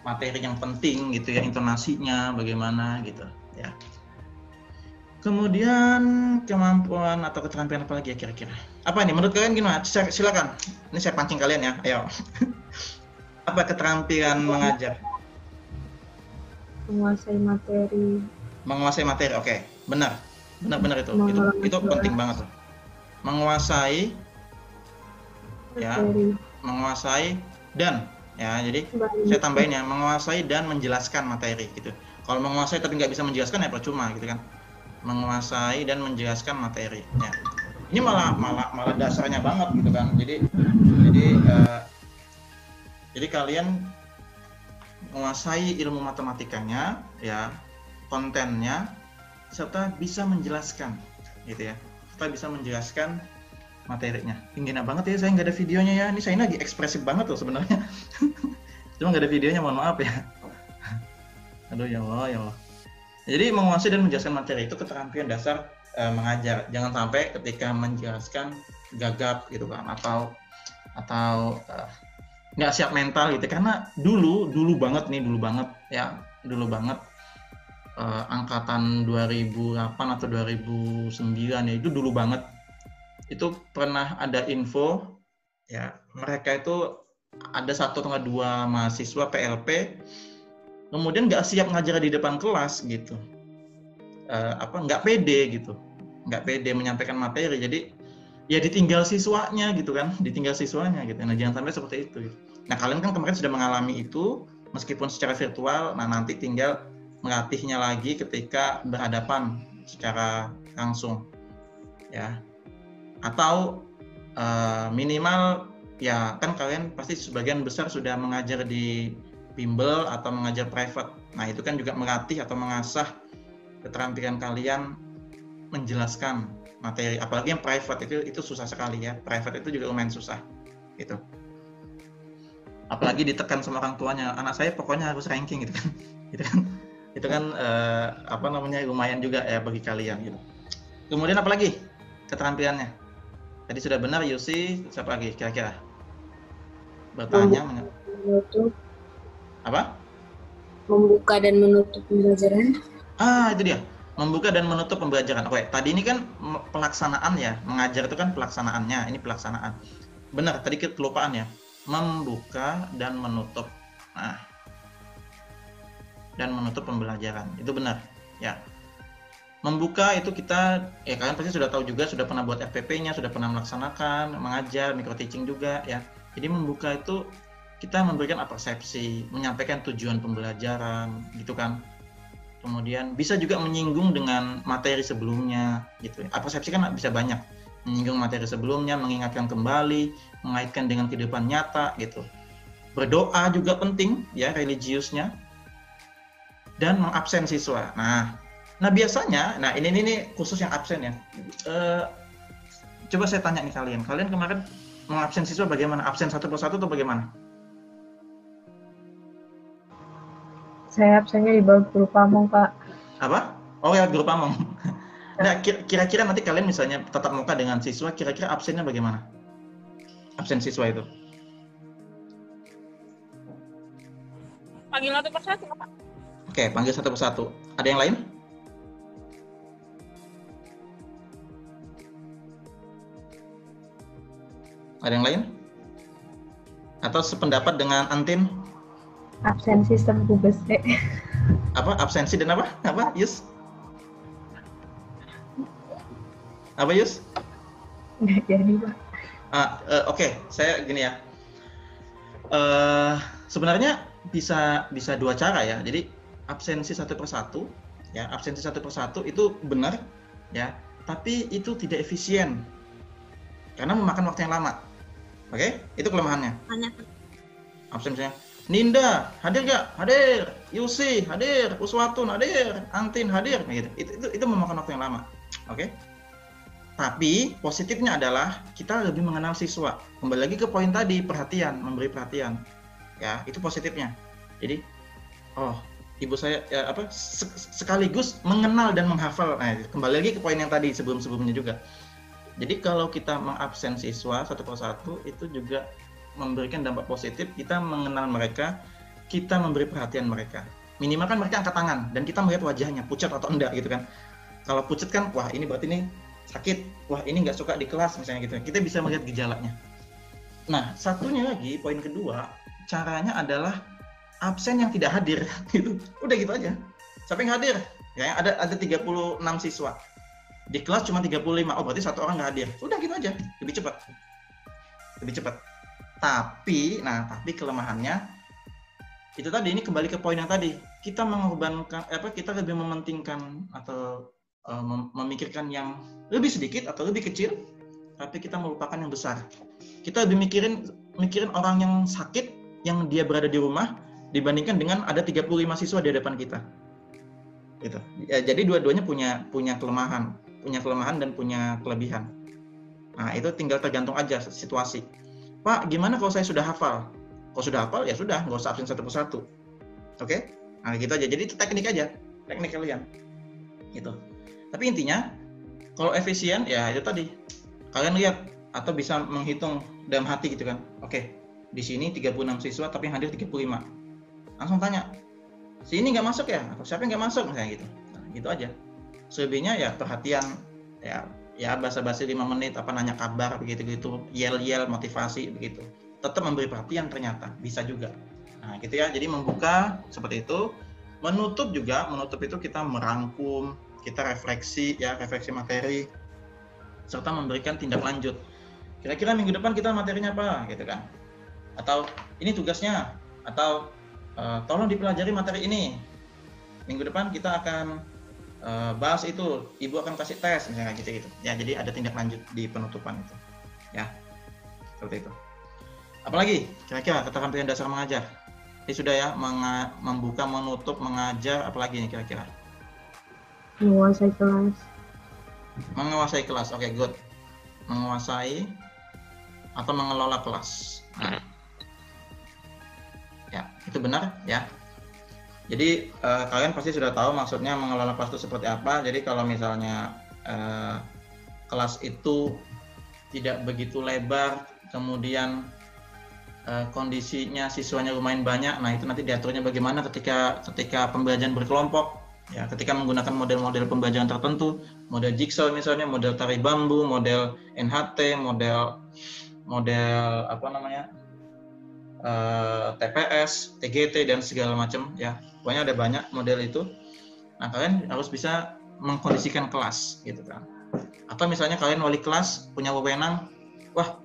materi yang penting gitu ya, intonasinya bagaimana gitu ya. Kemudian kemampuan atau keterampilan apa lagi ya kira-kira? Apa nih menurut kalian gimana? Silakan. Ini saya pancing kalian ya. Ayo. Apa keterampilan mengajar? Menguasai materi. Oke. Benar itu. Itu penting banget tuh. Menguasai ya, menguasai dan ya, jadi saya tambahin ya, menguasai dan menjelaskan materi gitu. Kalau menguasai tapi nggak bisa menjelaskan ya percuma gitu kan. Menguasai dan menjelaskan materi. Ya. Ini malah dasarnya banget gitu kan. Jadi kalian menguasai ilmu matematikanya, ya, kontennya, serta bisa menjelaskan, gitu ya. Serta bisa menjelaskan materinya. Ini enak banget ya, saya nggak ada videonya ya. Ini saya lagi ekspresif banget loh sebenarnya. Cuma nggak ada videonya, mohon maaf ya. Aduh ya Allah. Jadi menguasai dan menjelaskan materi itu keterampilan dasar mengajar. Jangan sampai ketika menjelaskan gagap gitu kan, atau nggak siap mental gitu. Karena dulu banget ya, angkatan 2008 atau 2009 ya, itu dulu banget. Itu pernah ada info ya, mereka itu ada 1 atau 2 mahasiswa PLP kemudian nggak siap ngajar di depan kelas gitu, nggak pede menyampaikan materi, jadi ya ditinggal siswanya gitu. Nah jangan sampai seperti itu gitu. Nah kalian kan kemarin sudah mengalami itu meskipun secara virtual, nah nanti tinggal melatihnya lagi ketika berhadapan secara langsung ya, atau minimal ya kan kalian pasti sebagian besar sudah mengajar di bimbel atau mengajar private. Nah itu kan juga melatih atau mengasah keterampilan kalian menjelaskan materi, apalagi yang private itu susah sekali ya. Private itu juga lumayan susah gitu, apalagi ditekan sama orang tuanya, anak saya pokoknya harus ranking gitu kan. itu kan lumayan juga ya bagi kalian gitu. Kemudian apa lagi keterampilannya? Tadi sudah benar Yusi, siapa lagi kira-kira? Bertanya, apa? Membuka dan menutup pembelajaran. Itu dia. Membuka dan menutup pembelajaran. Oke, tadi ini kan pelaksanaan ya. Mengajar itu kan pelaksanaannya. Ini pelaksanaan. Benar, tadi kelupaan ya. Membuka dan menutup. Nah. Dan menutup pembelajaran. Itu benar. Ya. Membuka itu kita, ya kalian pasti sudah tahu juga, sudah pernah buat FPP-nya, sudah pernah melaksanakan, mengajar, micro teaching juga ya. Jadi membuka itu kita memberikan persepsi, menyampaikan tujuan pembelajaran, gitu kan. Kemudian bisa juga menyinggung dengan materi sebelumnya, gitu. Persepsi kan bisa banyak, menyinggung materi sebelumnya, mengingatkan kembali, mengaitkan dengan kehidupan nyata, gitu. berdoa juga penting ya, religiusnya, dan mengabsen siswa. Nah biasanya, nah ini khusus yang absen ya. Coba saya tanya nih kalian kemarin mengabsen siswa bagaimana? Absen satu persatu atau bagaimana? Saya absennya di bawah guru pamong, Pak. Apa? Oh ya, guru pamong. Nah, kira-kira nanti kalian misalnya tatap muka dengan siswa, kira-kira absennya bagaimana? Absen siswa itu? Panggil satu persatu, Pak. Oke, panggil satu persatu. Ada yang lain? Ada yang lain? Atau sependapat dengan Antin? Absen sistem kubes. Apa? Absensi dan apa? Apa, Yus? Apa, Yus? Nggak jadi, Pak. Oke, saya gini ya. Sebenarnya bisa dua cara ya. Jadi absensi satu persatu, ya, absensi satu persatu itu benar, ya. Tapi itu tidak efisien karena memakan waktu yang lama. Oke, itu kelemahannya. Absen misalnya, Ninda hadir nggak? Hadir. Yusi hadir. Uswatun hadir. Antin hadir. Nah, gitu. Itu memakan waktu yang lama. Oke. Tapi positifnya adalah kita lebih mengenal siswa. Kembali lagi ke poin tadi, perhatian, memberi perhatian. Ya, itu positifnya. Jadi, oh, ibu saya ya, sekaligus mengenal dan menghafal. Nah, kembali lagi ke poin yang tadi sebelumnya juga. Jadi kalau kita mengabsen siswa satu persatu itu juga memberikan dampak positif. Kita mengenal mereka, kita memberi perhatian mereka. Minimal kan mereka angkat tangan dan kita melihat wajahnya pucat atau enggak gitu kan. Kalau pucat kan, wah ini berarti ini sakit, wah ini nggak suka di kelas misalnya gitu. Kita bisa melihat gejalanya. Nah, satunya lagi, poin kedua, caranya adalah absen yang tidak hadir gitu. Udah gitu aja. Siapa yang hadir? Ya, ada 36 siswa. Di kelas cuma 35. Oh, berarti satu orang nggak hadir. Udah gitu aja. Lebih cepat. Tapi kelemahannya itu tadi, ini kembali ke poin yang tadi. Kita mengorbankan kita lebih mementingkan atau memikirkan yang lebih sedikit atau lebih kecil, tapi kita melupakan yang besar. Kita lebih mikirin orang yang sakit yang dia berada di rumah dibandingkan dengan ada 35 siswa di hadapan kita. Gitu. Ya, jadi dua-duanya punya kelemahan dan punya kelebihan. Nah, itu tinggal tergantung aja situasi. Pak, gimana kalau saya sudah hafal? Kalau sudah hafal ya sudah, nggak usah absen satu persatu. Oke? Nah, gitu aja. Jadi itu teknik kalian. Gitu. Tapi intinya, kalau efisien ya itu tadi. Kalian lihat atau bisa menghitung dalam hati gitu kan. Oke, di sini 36 siswa tapi yang hadir 35. Langsung tanya, si ini nggak masuk ya? Atau siapa yang nggak masuk? Misalnya gitu. Nah, gitu aja. Selebihnya ya perhatian, ya basa-basi 5 menit, nanya kabar begitu-gitu, yel-yel motivasi begitu. Tetap memberi perhatian ternyata bisa juga. Nah, gitu ya. Jadi membuka seperti itu. Menutup itu kita merangkum, kita refleksi materi, serta memberikan tindak lanjut. Kira-kira minggu depan kita materinya apa, gitu kan? Atau ini tugasnya, atau tolong dipelajari materi ini. Minggu depan kita akan bahas itu, ibu akan kasih tes misalnya gitu. Ya, jadi ada tindak lanjut di penutupan itu. Ya, seperti itu. Apalagi kira-kira keterampilan dasar mengajar? Ini sudah ya, membuka, menutup, mengajar, apalagi nih kira-kira? Menguasai kelas. Menguasai kelas, oke, good. Menguasai atau mengelola kelas. Nah, ya, itu benar ya. Jadi kalian pasti sudah tahu maksudnya mengelola kelas itu seperti apa. Jadi kalau misalnya kelas itu tidak begitu lebar, kemudian kondisinya siswanya lumayan banyak, nah itu nanti diaturnya bagaimana ketika pembelajaran berkelompok, ya, ketika menggunakan model-model pembelajaran tertentu, model jigsaw misalnya, model tari bambu, model NHT, model TPS, TGT dan segala macam ya. Pokoknya ada banyak model itu. Nah, kalian harus bisa mengkondisikan kelas gitu kan. Atau misalnya kalian wali kelas punya wewenang, wah,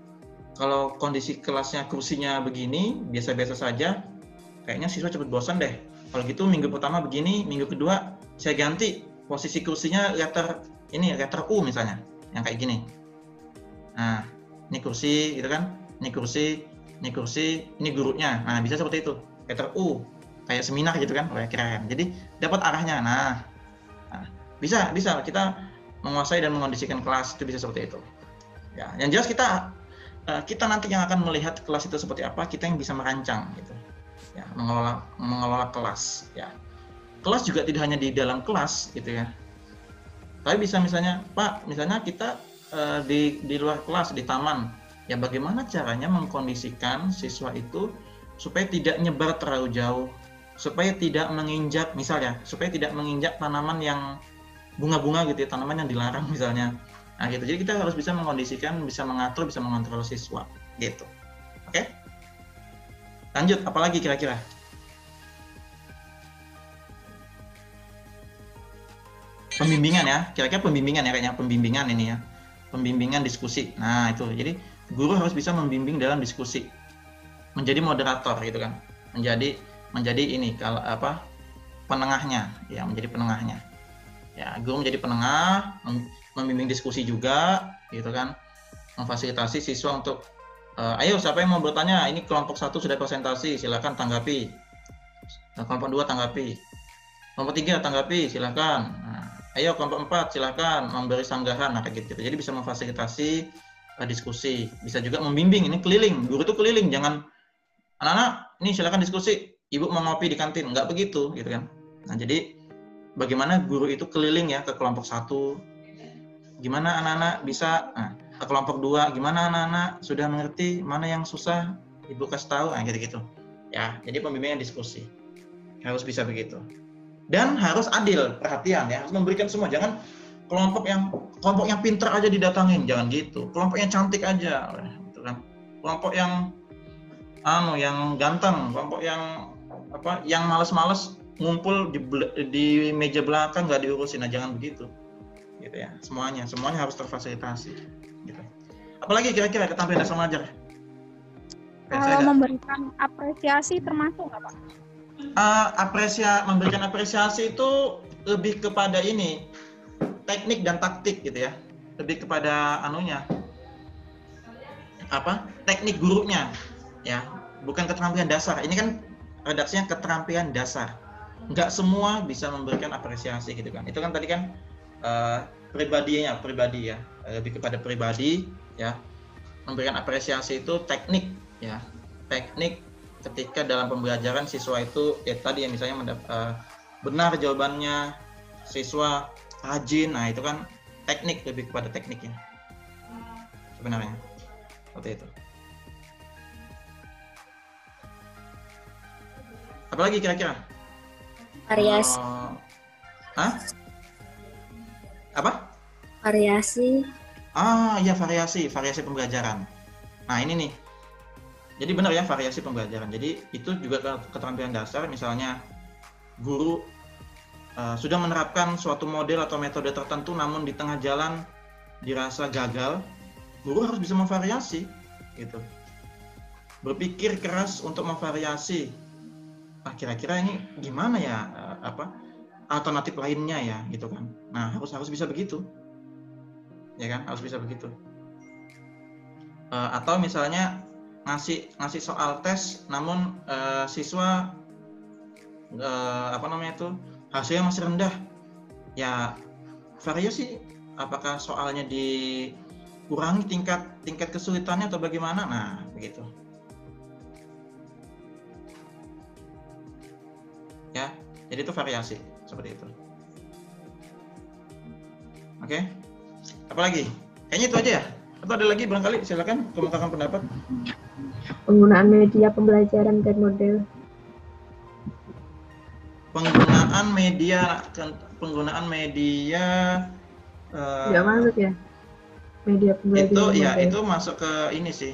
kalau kondisi kelasnya kursinya begini, biasa-biasa saja, kayaknya siswa cepat bosan deh. Kalau gitu minggu pertama begini, minggu kedua saya ganti posisi kursinya letter U misalnya, yang kayak gini. Nah, ini kursi gitu kan. Ini kursi ini kursi, ini gurunya. Nah, bisa seperti itu. Letter U, kayak seminar gitu kan, keren. Jadi dapat arahnya. Nah, bisa kita menguasai dan mengondisikan kelas itu bisa seperti itu. Ya, yang jelas kita nanti yang akan melihat kelas itu seperti apa, kita yang bisa merancang gitu. Ya, mengelola kelas. Ya, kelas juga tidak hanya di dalam kelas gitu ya. Tapi bisa misalnya, Pak, misalnya kita di luar kelas, di taman, ya bagaimana caranya mengkondisikan siswa itu supaya tidak nyebar terlalu jauh, supaya tidak menginjak, misalnya, supaya tidak menginjak tanaman yang bunga-bunga gitu ya, tanaman yang dilarang misalnya. Nah gitu, jadi kita harus bisa mengkondisikan, bisa mengatur, bisa mengontrol siswa gitu. Oke? Lanjut, apalagi kira-kira? Pembimbingan ya, kira-kira pembimbingan ya, kayaknya pembimbingan ini ya, pembimbingan diskusi. Nah itu, jadi guru harus bisa membimbing dalam diskusi, menjadi moderator gitu kan, menjadi ini kalau penengahnya, ya menjadi penengahnya. Ya, guru menjadi penengah, membimbing diskusi juga, gitu kan, memfasilitasi siswa untuk, ayo siapa yang mau bertanya, ini kelompok 1 sudah presentasi, silakan tanggapi, kelompok 2 tanggapi, kelompok 3 tanggapi, silakan, nah, ayo kelompok 4 silakan memberi sanggahan, nah kayak gitu. Jadi bisa memfasilitasi diskusi, bisa juga membimbing, ini keliling, guru itu keliling, jangan anak-anak, ini silakan diskusi, ibu mau ngopi di kantin, nggak begitu, gitu kan. Nah jadi bagaimana guru itu keliling ya ke kelompok 1, gimana anak-anak bisa ke kelompok 2, gimana anak-anak sudah mengerti, mana yang susah ibu kasih tahu, gitu-gitu ya. Jadi pembimbingan diskusi harus bisa begitu, dan harus adil, perhatian ya, harus memberikan semua, jangan kelompok yang pinter aja didatangin, jangan gitu, kelompok yang cantik aja gitu kan, kelompok yang yang ganteng, kelompok yang malas-malas ngumpul di meja belakang nggak diurusin, nah jangan begitu gitu ya. Semuanya harus terfasilitasi gitu. Apalagi kira-kira keterampilan dasar mengajar? Memberikan apresiasi termasuk nggak Pak? Memberikan apresiasi itu lebih kepada ini, teknik dan taktik gitu ya, lebih kepada teknik gurunya ya, bukan keterampilan dasar. Ini kan redaksinya keterampilan dasar, nggak semua bisa memberikan apresiasi gitu kan. Itu kan tadi kan pribadi ya, lebih kepada pribadi ya. Memberikan apresiasi itu teknik ya, teknik ketika dalam pembelajaran siswa itu ya tadi ya, misalnya benar jawabannya, siswa rajin, nah itu kan teknik, lebih kepada tekniknya sebenarnya, seperti itu. Apalagi kira-kira? Variasi. Apa? Variasi. Ya variasi pembelajaran. Nah ini nih, jadi benar ya, variasi pembelajaran. Jadi itu juga keterampilan dasar. Misalnya guru sudah menerapkan suatu model atau metode tertentu, namun di tengah jalan dirasa gagal, guru harus bisa memvariasi, gitu. Berpikir keras untuk memvariasi. Kira-kira ini gimana ya, alternatif lainnya ya, gitu kan. Nah harus bisa begitu, ya kan, harus bisa begitu. Atau misalnya ngasih soal tes, namun siswa hasilnya masih rendah, ya variasi, apakah soalnya dikurangi tingkat kesulitannya atau bagaimana, nah begitu ya. Jadi itu variasi seperti itu. Oke. Apalagi? Kayaknya itu aja ya, atau ada lagi barangkali? Silakan kemukakan pendapat. Penggunaan media pembelajaran dan model. Penggunaan media Nggak masuk ya, media pembelajaran itu model. ya, itu masuk ke ini sih,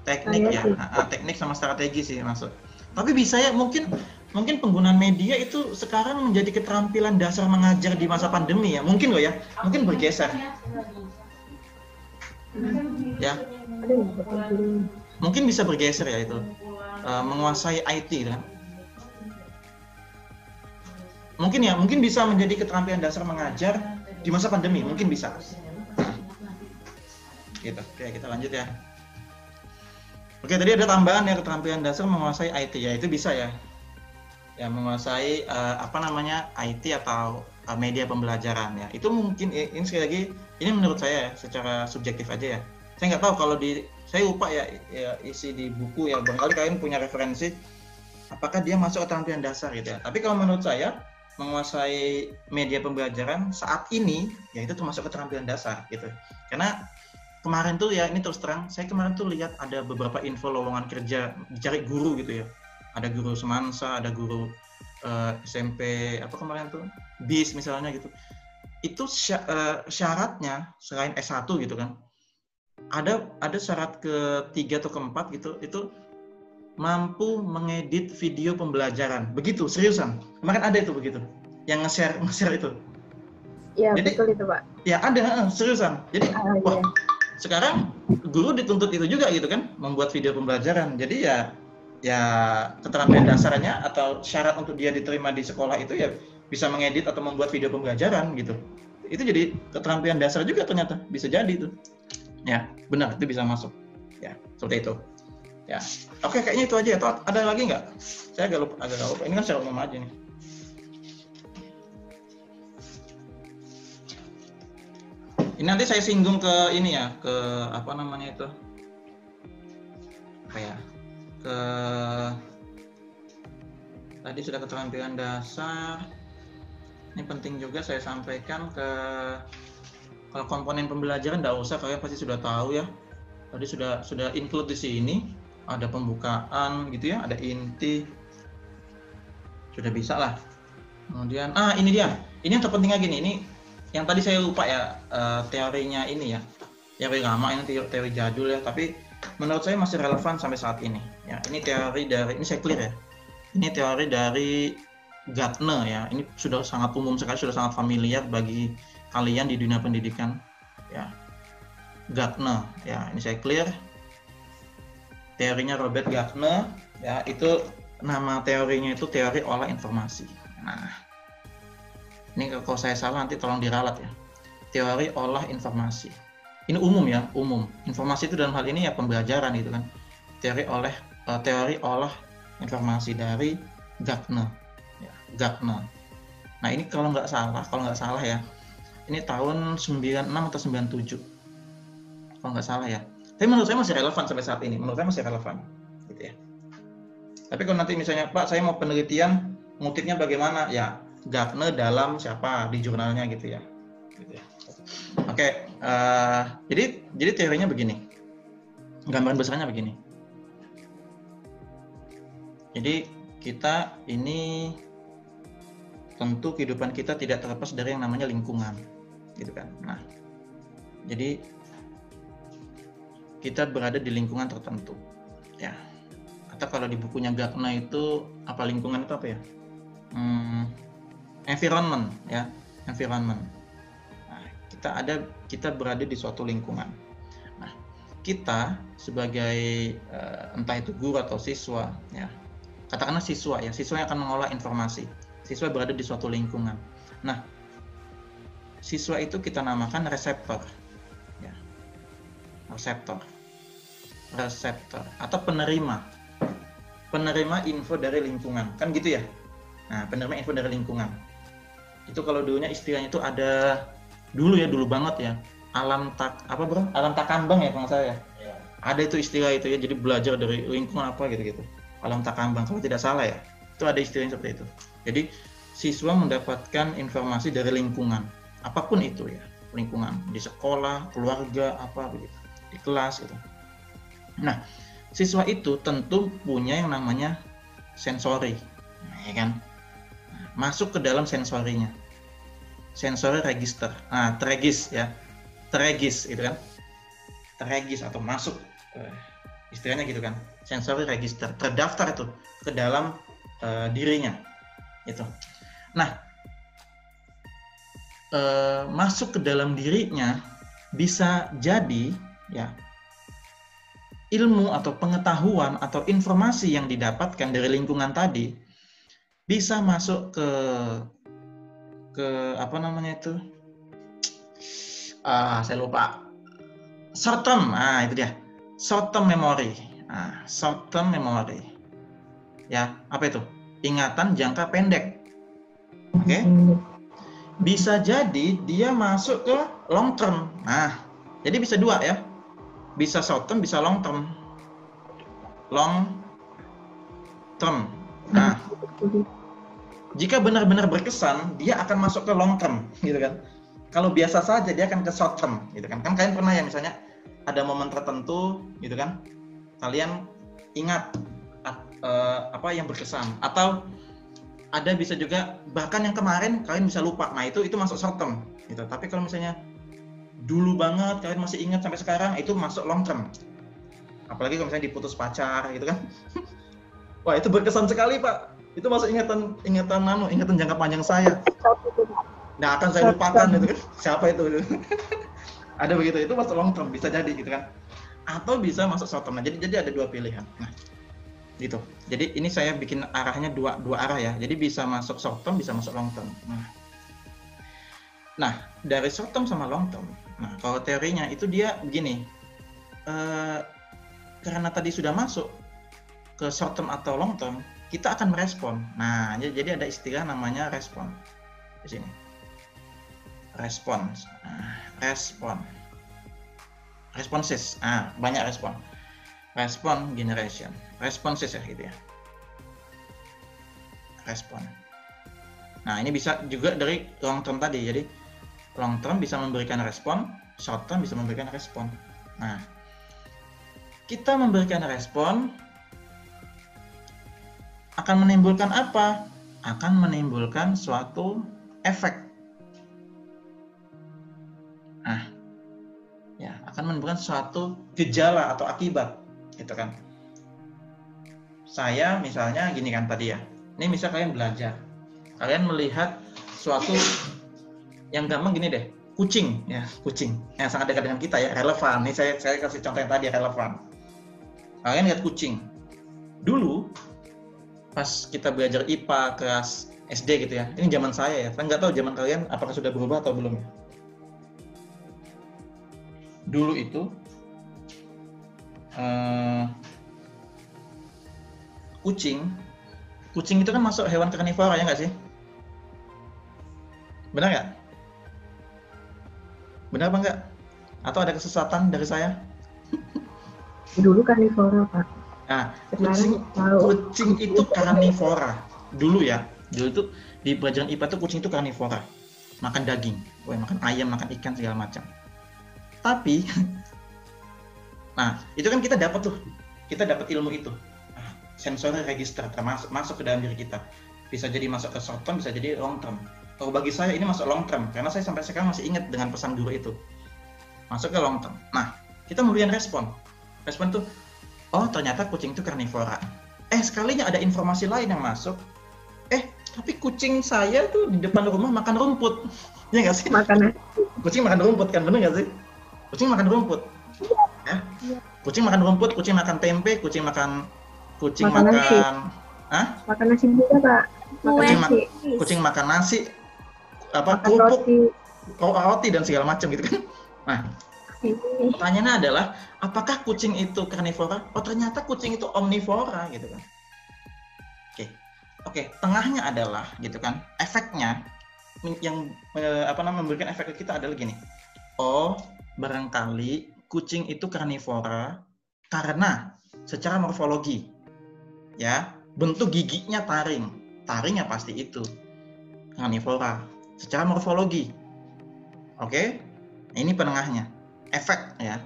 teknik ya, teknik sama strategi sih masuk. Tapi bisa ya, mungkin penggunaan media itu sekarang menjadi keterampilan dasar mengajar di masa pandemi ya, mungkin loh ya, mungkin bergeser ya, mungkin bisa bergeser ya itu, menguasai IT kan. Mungkin bisa menjadi keterampilan dasar mengajar di masa pandemi, mungkin bisa. Gitu. Oke, kita lanjut ya. Oke, tadi ada tambahan ya, keterampilan dasar menguasai IT ya, itu bisa ya. Ya, menguasai IT atau media pembelajaran ya. Itu mungkin ini sekali lagi ini menurut saya ya, secara subjektif aja ya. Saya nggak tahu kalau saya lupa ya isi di buku ya. Barangkali kalian punya referensi apakah dia masuk keterampilan dasar gitu ya. Tapi kalau menurut saya menguasai media pembelajaran saat ini ya itu termasuk keterampilan dasar gitu. Karena kemarin tuh ya ini terus terang saya kemarin tuh lihat ada beberapa info lowongan kerja dicari guru gitu ya. Ada guru semansa, ada guru SMP apa kemarin tuh BIS misalnya gitu. Itu syaratnya selain S1 gitu kan. Ada syarat ketiga atau keempat gitu, itu mampu mengedit video pembelajaran. Begitu, seriusan. Kemarin ada itu begitu. Yang nge-share itu. Iya, Jadi, betul itu, Pak. Ya ada, seriusan. Jadi, Iya. Sekarang guru dituntut itu juga gitu kan, membuat video pembelajaran. Jadi ya keterampilan dasarnya atau syarat untuk dia diterima di sekolah itu ya bisa mengedit atau membuat video pembelajaran gitu. Itu jadi keterampilan dasar juga ternyata, bisa jadi itu. Ya, benar, itu bisa masuk. Ya, seperti itu. Ya. Oke, kayaknya itu aja. Atau ada lagi nggak? Saya agak lupa. Ini kan secara umum aja nih. Ini nanti saya singgung ke ini ya, ke apa namanya itu? Kayak ke tadi sudah keterampilan dasar. Ini penting juga saya sampaikan ke kalau komponen pembelajaran nggak usah, kalian pasti sudah tahu ya. Tadi sudah include di sini, ada pembukaan gitu ya, ada inti. Sudah bisa lah. Kemudian ini dia. Ini yang terpenting lagi nih. Ini yang tadi saya lupa ya, teorinya ini ya. Teori lama ini teori jadul ya, tapi menurut saya masih relevan sampai saat ini. Ya, ini teori dari ini saya clear ya. Ini teori dari Gartner ya. Ini sudah sangat umum sekali, sudah sangat familiar bagi kalian di dunia pendidikan ya. Gartner ya, ini saya clear. Teorinya Robert Gartner ya, itu nama teorinya itu teori olah informasi. Nah, ini kalau saya salah nanti tolong diralat ya. Teori olah informasi. Ini umum ya, umum. Informasi itu dalam hal ini ya pembelajaran gitu kan. Teori olah informasi dari Gartner. Ya, Gartner. Nah, ini kalau nggak salah ya. Ini tahun 96 atau 97. Kalau nggak salah ya. Tapi menurut saya masih relevan sampai saat ini. Menurut saya masih relevan. Gitu ya. Tapi kalau nanti misalnya, Pak, saya mau penelitian, ngutipnya bagaimana? Ya, Gartner dalam siapa? Di jurnalnya gitu ya. Gitu ya. Oke, jadi teorinya begini. Gambaran besarnya begini. Jadi kita ini tentu kehidupan kita tidak terlepas dari yang namanya lingkungan, gitu kan. Nah, jadi kita berada di lingkungan tertentu, ya. Atau kalau di bukunya Gartner itu apa lingkungan itu apa ya? Environment, ya, environment. Nah, kita berada di suatu lingkungan. Nah, kita sebagai entah itu guru atau siswa, ya, katakanlah siswa ya, siswa yang akan mengolah informasi. Siswa berada di suatu lingkungan. Nah, siswa itu kita namakan reseptor, ya, reseptor atau penerima info dari lingkungan, kan gitu ya. Nah, penerima info dari lingkungan. Itu kalau dulunya istilahnya itu ada dulu banget ya. Alam takambang ya kalau saya. Ya. Ada itu istilah itu ya. Jadi belajar dari lingkungan apa gitu-gitu. Alam takambang kalau tidak salah ya. Itu ada istilahnya seperti itu. Jadi siswa mendapatkan informasi dari lingkungan, apapun itu ya, lingkungan di sekolah, keluarga, apa begitu, di kelas gitu. Nah, siswa itu tentu punya yang namanya sensori, ya kan? Masuk ke dalam sensorinya, sensori register, terregis ya, terregis itu kan, terregis atau masuk, istilahnya gitu kan, sensori register, terdaftar itu ke dalam dirinya, itu. Nah, masuk ke dalam dirinya bisa jadi ya ilmu atau pengetahuan atau informasi yang didapatkan dari lingkungan tadi bisa masuk ke apa namanya itu, saya lupa, short term, itu dia, short term memory Nah, short term memory. Ya, apa itu? Ingatan jangka pendek. Oke? Bisa jadi dia masuk ke long term. Nah, jadi bisa dua ya. Bisa short term, bisa long term. Long term. Nah, jika benar-benar berkesan, dia akan masuk ke long term, gitu kan. Kalau biasa saja dia akan ke short term, gitu kan. Kan kalian pernah ya misalnya ada momen tertentu, gitu kan. Kalian ingat apa yang berkesan, atau ada bisa juga bahkan yang kemarin kalian bisa lupa. Nah, itu masuk short term, gitu. Tapi kalau misalnya dulu banget kalian masih ingat sampai sekarang, itu masuk long term. Apalagi kalau misalnya diputus pacar, gitu kan. Wah, itu berkesan sekali, Pak. Itu masuk ingatan jangka panjang saya. Nah, akan saya lupakan itu kan. Siapa itu? Ada begitu, itu masuk long term, bisa jadi gitu kan. Atau bisa masuk short term. Nah, jadi ada dua pilihan. Nah, gitu. Jadi ini saya bikin arahnya dua arah ya. Jadi bisa masuk short term, bisa masuk long term. Nah, dari short term sama long term. Nah, kalau teorinya itu dia begini. Karena tadi sudah masuk ke short term atau long term, kita akan merespon. Nah, jadi ada istilah namanya respon di sini. Respons. Responses. Banyak respon. Respon generation. Responses ya gitu ya. Respon. Nah, ini bisa juga dari long term tadi. Jadi long term bisa memberikan respon, short term bisa memberikan respon. Nah, kita memberikan respon akan menimbulkan apa? Akan menimbulkan suatu efek. Nah, ya, akan menimbulkan suatu gejala atau akibat, gitu kan. Saya misalnya gini kan tadi ya. Ini misal kalian belajar. Kalian melihat suatu yang gampang gini deh, kucing ya, kucing. Yang sangat dekat dengan kita ya, relevan. Ini saya kasih contoh yang tadi relevan. Kalian lihat kucing. Dulu pas kita belajar IPA kelas SD gitu ya. Ini zaman saya ya. Saya nggak tahu zaman kalian apakah sudah berubah atau belum ya. Dulu itu kucing itu kan masuk hewan karnivora ya nggak sih? Benar nggak? Benar apa nggak? Atau ada kesesatan dari saya? Dulu karnivora, Pak. Nah, kucing itu karnivora. Dulu ya. Dulu itu di pelajaran IPA itu kucing itu karnivora. Makan daging, makan ayam, makan ikan segala macam. Tapi nah, itu kan kita dapat ilmu itu. Sensory register masuk ke dalam diri kita. Bisa jadi masuk ke short term, bisa jadi long term. Kalau bagi saya ini masuk long term karena saya sampai sekarang masih ingat dengan pesan guru itu. Masuk ke long term. Nah, kita memberikan respon. Respon itu, oh ternyata kucing itu karnivora. Sekalinya ada informasi lain yang masuk. Tapi kucing saya tuh di depan rumah makan rumput. Iya nggak sih? Kucing makan rumput kan, bener nggak sih? Kucing makan rumput. Ya? Kucing makan rumput, kucing makan tempe, kucing makan nasi. Makan nasi juga, Pak. Kucing makan nasi, makan kerupuk, roti dan segala macam gitu kan. Nah, pertanyaannya adalah apakah kucing itu karnivora? Oh, ternyata kucing itu omnivora gitu kan. Oke, tengahnya adalah gitu kan. Efeknya yang memberikan efek ke kita adalah gini. Oh, barangkali kucing itu karnivora karena secara morfologi ya, bentuk giginya taring. Taringnya pasti itu karnivora secara morfologi. Oke? Ini penengahnya. Efek ya.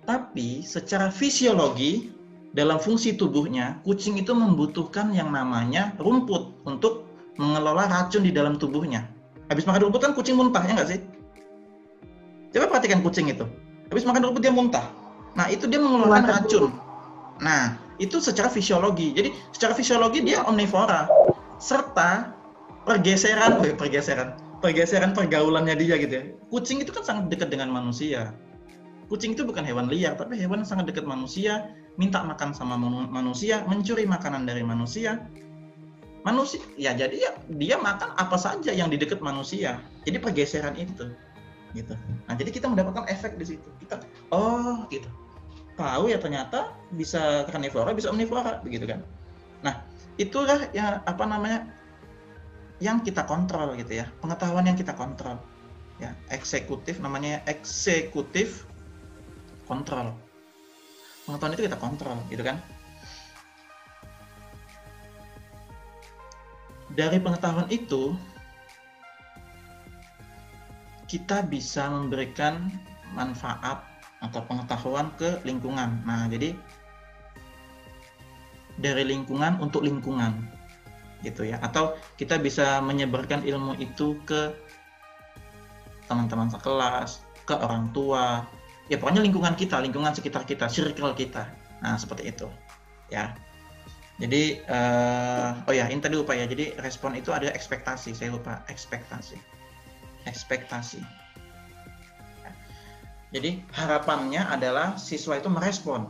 Tapi secara fisiologi dalam fungsi tubuhnya, kucing itu membutuhkan yang namanya rumput untuk mengelola racun di dalam tubuhnya. Habis makan rumput kan kucing muntah, ya nggak sih? Coba perhatikan kucing itu. Habis makan rumput dia muntah. Nah, itu dia mengeluarkan racun. Nah, itu secara fisiologi. Jadi, secara fisiologi dia omnivora. Serta pergeseran pergaulannya dia gitu ya. Kucing itu kan sangat dekat dengan manusia. Kucing itu bukan hewan liar, tapi hewan yang sangat dekat manusia, minta makan sama manusia, mencuri makanan dari manusia. Ya jadi ya dia makan apa saja yang di dekat manusia. Jadi pergeseran itu gitu. Nah, jadi kita mendapatkan efek di situ. Kita gitu. tahu ya ternyata bisa karnivora, bisa omnivora, begitu kan. Nah, itulah yang yang kita kontrol gitu ya, pengetahuan yang kita kontrol. Ya, eksekutif, namanya eksekutif kontrol. Pengetahuan itu kita kontrol, gitu kan. Dari pengetahuan itu, kita bisa memberikan manfaat atau pengetahuan ke lingkungan. Nah, jadi dari lingkungan untuk lingkungan, gitu ya. Atau kita bisa menyebarkan ilmu itu ke teman-teman sekelas, ke orang tua, ya pokoknya lingkungan kita, lingkungan sekitar kita, circle kita. Nah, seperti itu, ya. Jadi, oh ya, ini tadi lupa ya. Jadi respon itu ada ekspektasi, saya lupa, ekspektasi. Jadi harapannya adalah siswa itu merespon,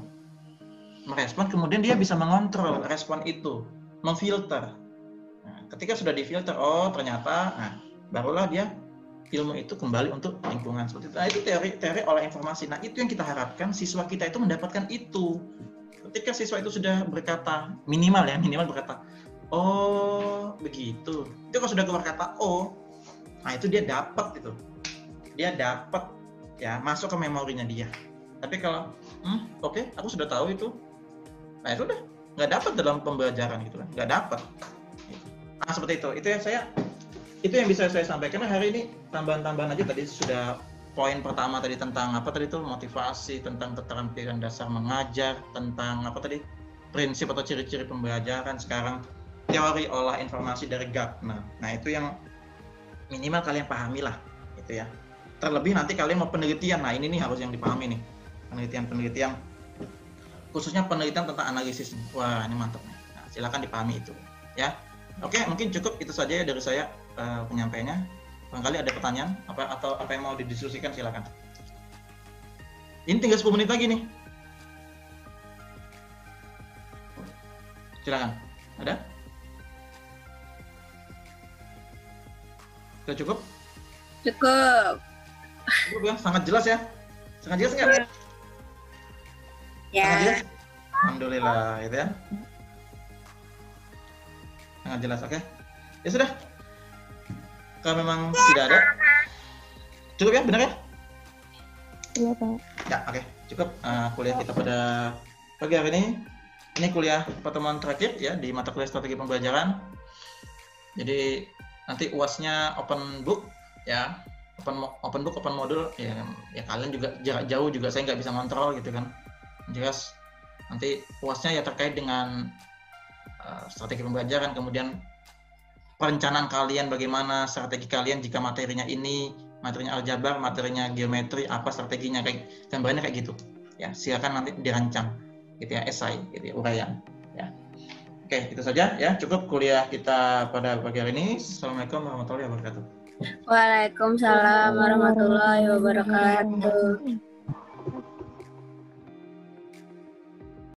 kemudian dia bisa mengontrol respon itu, memfilter. Nah, ketika sudah difilter, oh ternyata, nah barulah dia ilmu itu kembali untuk lingkungan seperti itu. Nah, itu teori olah informasi. Nah, itu yang kita harapkan siswa kita itu mendapatkan itu. Ketika siswa itu sudah berkata, minimal berkata, oh begitu. Itu kalau sudah keluar kata oh, nah itu dia dapat gitu. Dia dapat ya, masuk ke memorinya dia. Tapi kalau oke, aku sudah tahu itu, nah itu udah nggak dapat dalam pembelajaran gitu kan, nggak dapat. Nah seperti itu yang bisa saya sampaikan hari ini. Tambahan-tambahan aja, tadi sudah poin pertama tadi tentang apa tadi itu, motivasi, tentang keterampilan dasar mengajar, tentang apa tadi, prinsip atau ciri-ciri pembelajaran. Sekarang teori olah informasi dari Gardner. Nah itu yang minimal kalian pahami lah, gitu ya. Terlebih nanti kalian mau penelitian, nah ini nih harus yang dipahami nih, penelitian khususnya penelitian tentang analisis. Wah ini mantap nih. Nah, silakan dipahami itu ya. Oke, mungkin cukup itu saja ya dari saya penyampaiannya. Barangkali ada pertanyaan atau apa yang mau didiskusikan, silakan. Ini tinggal 10 menit lagi nih, silakan. Ada? Sudah cukup? Cukup. Cukup ya, sangat jelas ya. Sangat jelas nggak? Ya. Sangat jelas? Alhamdulillah, gitu ya. Sangat jelas, oke. Ya sudah. Kalau memang tidak ada, cukup ya, benar ya? Iya, Pak. Ya, oke. Cukup kuliah kita pada pagi hari ini. Ini kuliah pertemuan terakhir ya di mata kuliah strategi pembelajaran. Jadi nanti UAS-nya open book ya. Open book, open modul ya kalian juga jarak jauh juga saya nggak bisa kontrol gitu kan. Jelas nanti UAS-nya ya terkait dengan strategi pembelajaran, kemudian perencanaan kalian bagaimana strategi kalian jika materinya aljabar, materinya geometri, apa strateginya, kayak gambarnya kayak gitu ya. Silakan nanti dirancang gitu ya, esai gitu ya, uraian ya. Oke, itu saja ya, cukup kuliah kita pada pagi hari ini. Assalamualaikum warahmatullahi wabarakatuh. Waalaikumsalam warahmatullahi wabarakatuh.